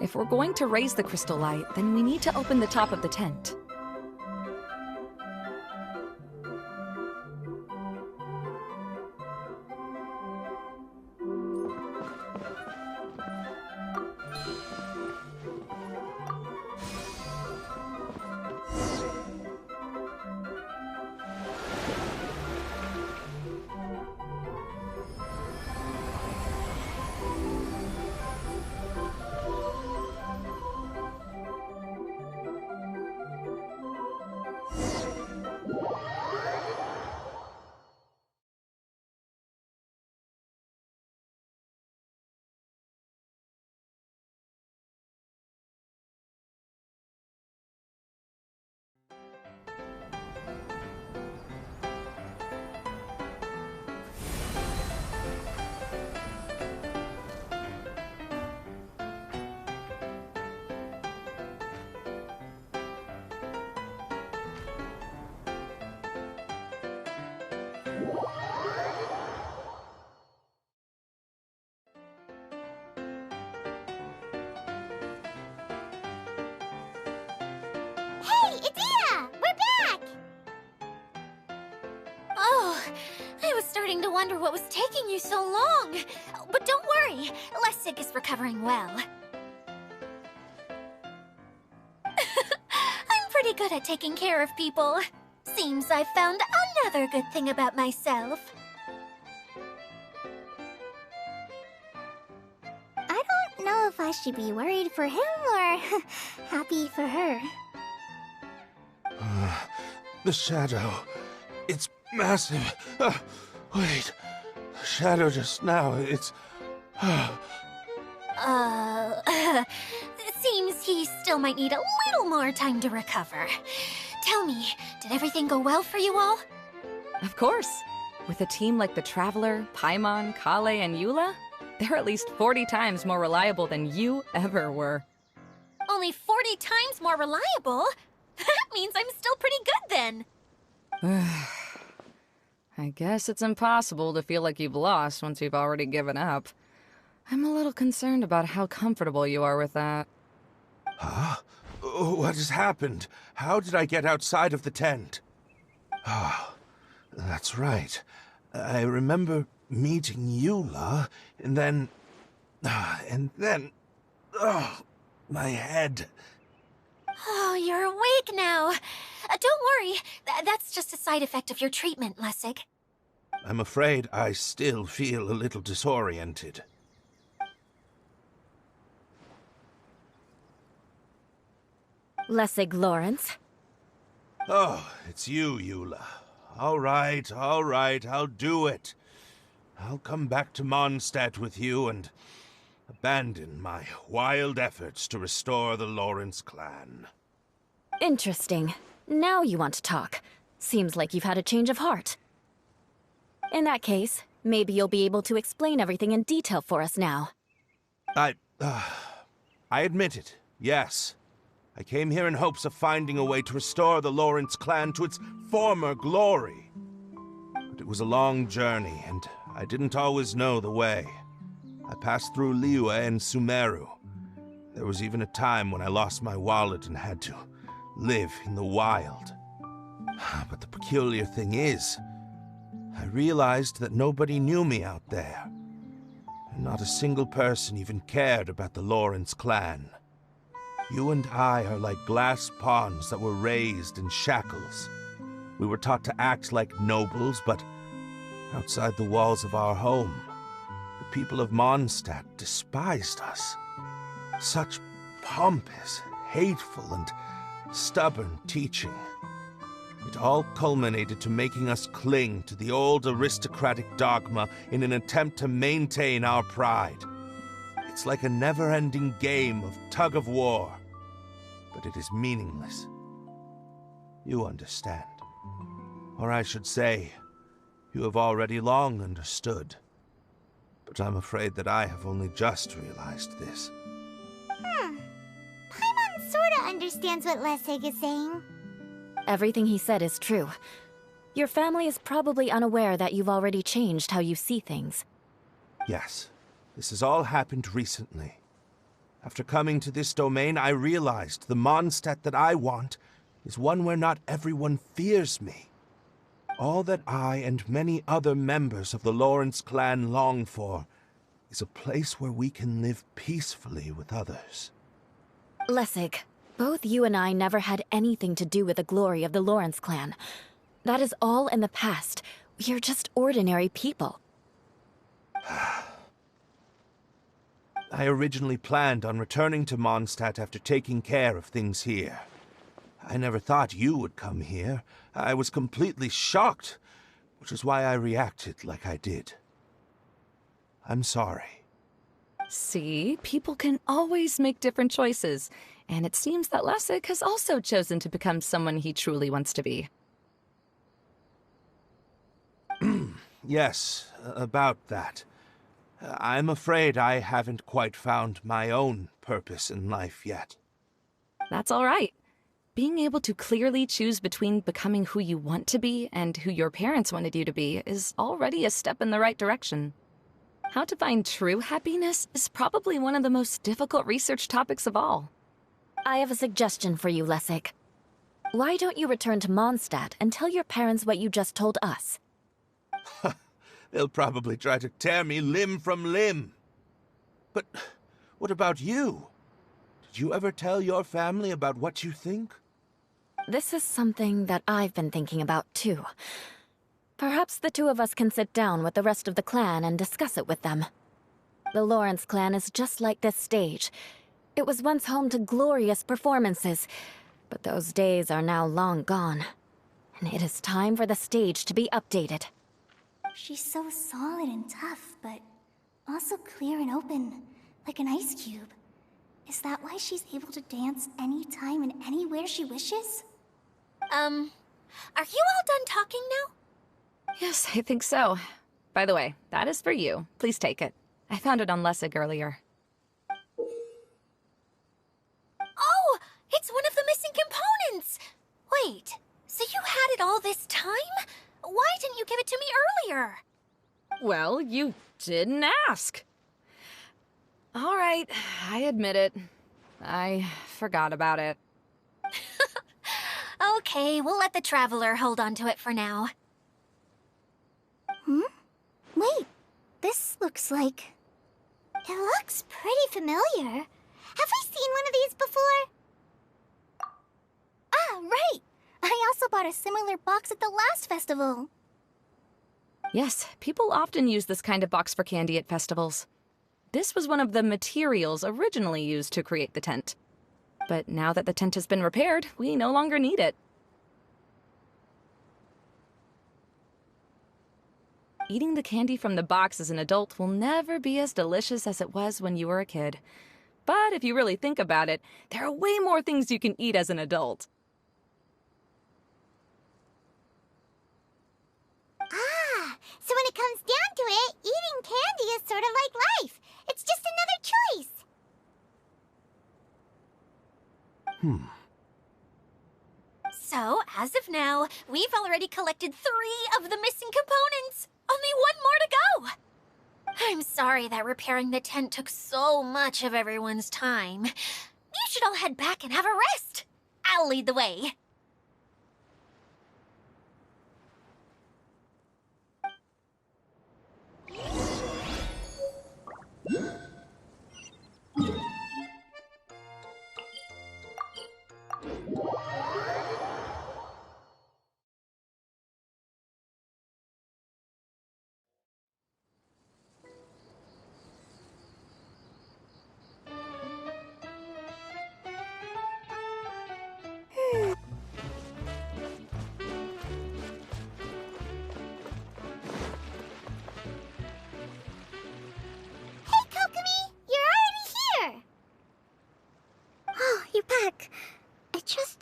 If we're going to raise the crystal light, then we need to open the top of the tent. Hey, it's Ida! We're back! Oh, I was starting to wonder what was taking you so long. But don't worry, Lessig is recovering well. I'm pretty good at taking care of people. Seems I've found another good thing about myself. I don't know if I should be worried for him or happy for her. The shadow. It's massive. Wait. The shadow just now. It's... It seems he still might need a little more time to recover. Tell me, did everything go well for you all? Of course. With a team like the Traveler, Paimon, Kale, and Eula, they're at least 40 times more reliable than you ever were. Only 40 times more reliable? That means I'm still pretty good then. I guess it's impossible to feel like you've lost once you've already given up. I'm a little concerned about how comfortable you are with that. Huh? What has happened? How did I get outside of the tent? Ah, that's right. I remember meeting Eula, and then... Oh, my head. Oh, you're awake now. Don't worry, that's just a side effect of your treatment, Lessig. I'm afraid I still feel a little disoriented. Lessig Lawrence. Oh, it's you, Eula. All right, I'll do it. I'll come back to Mondstadt with you and abandon my wild efforts to restore the Lawrence clan. Interesting. Now you want to talk. Seems like you've had a change of heart. In that case, maybe you'll be able to explain everything in detail for us now. I admit it, yes. I came here in hopes of finding a way to restore the Lawrence clan to its former glory. But it was a long journey, and I didn't always know the way. I passed through Liyue and Sumeru. There was even a time when I lost my wallet and had to live in the wild. But the peculiar thing is, I realized that nobody knew me out there. And not a single person even cared about the Lawrence clan. You and I are like glass pawns that were raised in shackles. We were taught to act like nobles, but outside the walls of our home, the people of Mondstadt despised us. Such pompous, hateful, and stubborn teaching. It all culminated to making us cling to the old aristocratic dogma in an attempt to maintain our pride. It's like a never-ending game of tug-of-war, but it is meaningless. You understand. Or I should say, you have already long understood. But I'm afraid that I have only just realized this. Paimon sorta understands what Lessig is saying. Everything he said is true. Your family is probably unaware that you've already changed how you see things. Yes, this has all happened recently. After coming to this domain, I realized the Mondstadt that I want is one where not everyone fears me. All that I and many other members of the Lawrence clan long for is a place where we can live peacefully with others. Lessig, both you and I never had anything to do with the glory of the Lawrence clan. That is all in the past. We are just ordinary people. I originally planned on returning to Mondstadt after taking care of things here. I never thought you would come here. I was completely shocked, which is why I reacted like I did. I'm sorry. See, people can always make different choices, and it seems that Lessig has also chosen to become someone he truly wants to be. Yes, about that. I'm afraid I haven't quite found my own purpose in life yet. That's all right. Being able to clearly choose between becoming who you want to be and who your parents wanted you to be is already a step in the right direction. How to find true happiness is probably one of the most difficult research topics of all. I have a suggestion for you, Lessig. Why don't you return to Mondstadt and tell your parents what you just told us? They'll probably try to tear me limb from limb. But what about you? Did you ever tell your family about what you think? This is something that I've been thinking about, too. Perhaps the two of us can sit down with the rest of the clan and discuss it with them. The Lawrence clan is just like this stage. It was once home to glorious performances, but those days are now long gone. And it is time for the stage to be updated. She's so solid and tough, but also clear and open, like an ice cube. Is that why she's able to dance anytime and anywhere she wishes? Are you all done talking now? Yes, I think so. By the way, that is for you. Please take it. I found it on Lessig earlier. Oh, it's one of the missing components! Wait, so you had it all this time? Why didn't you give it to me earlier? Well, you didn't ask. All right, I admit it. I forgot about it. Okay, we'll let the Traveler hold on to it for now. Wait, this looks like... It looks pretty familiar. Have we seen one of these before? Ah, right! I also bought a similar box at the last festival. Yes, people often use this kind of box for candy at festivals. This was one of the materials originally used to create the tent. But now that the tent has been repaired, we no longer need it. Eating the candy from the box as an adult will never be as delicious as it was when you were a kid. But if you really think about it, there are way more things you can eat as an adult. So when it comes down to it, eating candy is sort of like life. It's just another choice. So, as of now, we've already collected 3 of the missing components. Only one more to go. I'm sorry that repairing the tent took so much of everyone's time. You should all head back and have a rest. I'll lead the way.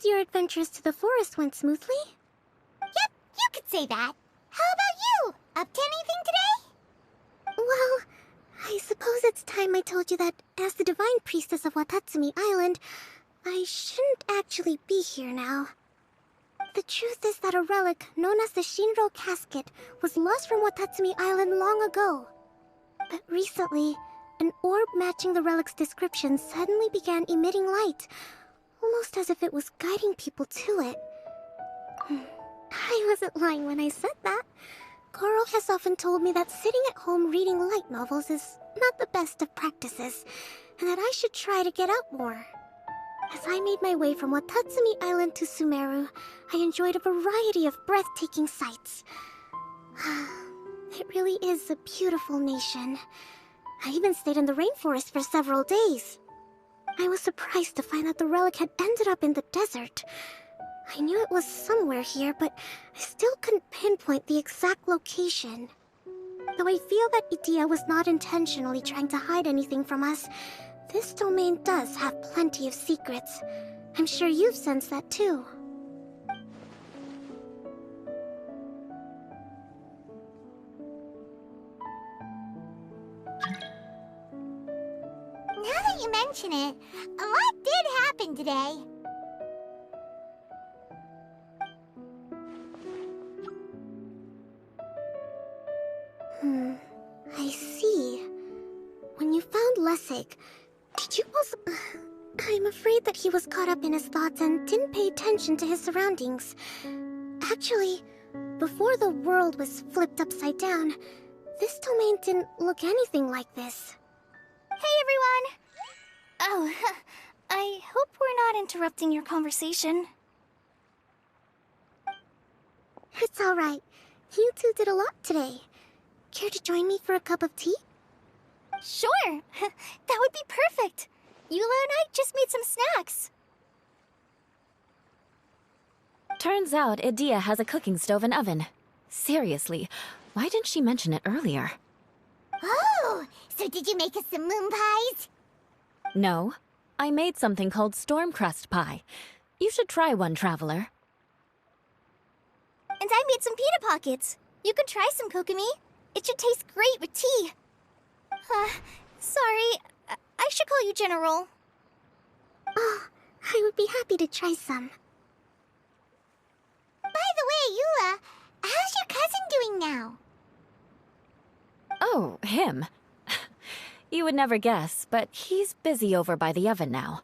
Your adventures to the forest went smoothly? Yep, you could say that. How about you? Up to anything today? Well, I suppose it's time I told you that as the Divine Priestess of Watatsumi Island, I shouldn't actually be here now. The truth is that a relic known as the Shinro Casket was lost from Watatsumi Island long ago. But recently, an orb matching the relic's description suddenly began emitting light, almost as if it was guiding people to it. I wasn't lying when I said that. Coral has often told me that sitting at home reading light novels is not the best of practices, and that I should try to get out more. As I made my way from Watatsumi Island to Sumeru, I enjoyed a variety of breathtaking sights. It really is a beautiful nation. I even stayed in the rainforest for several days. I was surprised to find that the relic had ended up in the desert. I knew it was somewhere here, but I still couldn't pinpoint the exact location. Though I feel that Idia was not intentionally trying to hide anything from us, this domain does have plenty of secrets. I'm sure you've sensed that too. Now that you mention it, a lot did happen today. I see. When you found Lessig, did you also... I'm afraid that he was caught up in his thoughts and didn't pay attention to his surroundings. Actually, before the world was flipped upside down, this domain didn't look anything like this. Hey, everyone! Oh, I hope we're not interrupting your conversation. It's alright. You two did a lot today. Care to join me for a cup of tea? Sure! That would be perfect! Eula and I just made some snacks. Turns out Idia has a cooking stove and oven. Seriously, why didn't she mention it earlier? Oh! So did you make us some moon pies? No, I made something called storm crust pie. You should try one, Traveler. And I made some pita pockets. You could try some, Kokomi. It should taste great with tea. Sorry. I should call you General. Oh, I would be happy to try some. By the way, Eula, how's your cousin doing now? Oh, him. You would never guess, but he's busy over by the oven now.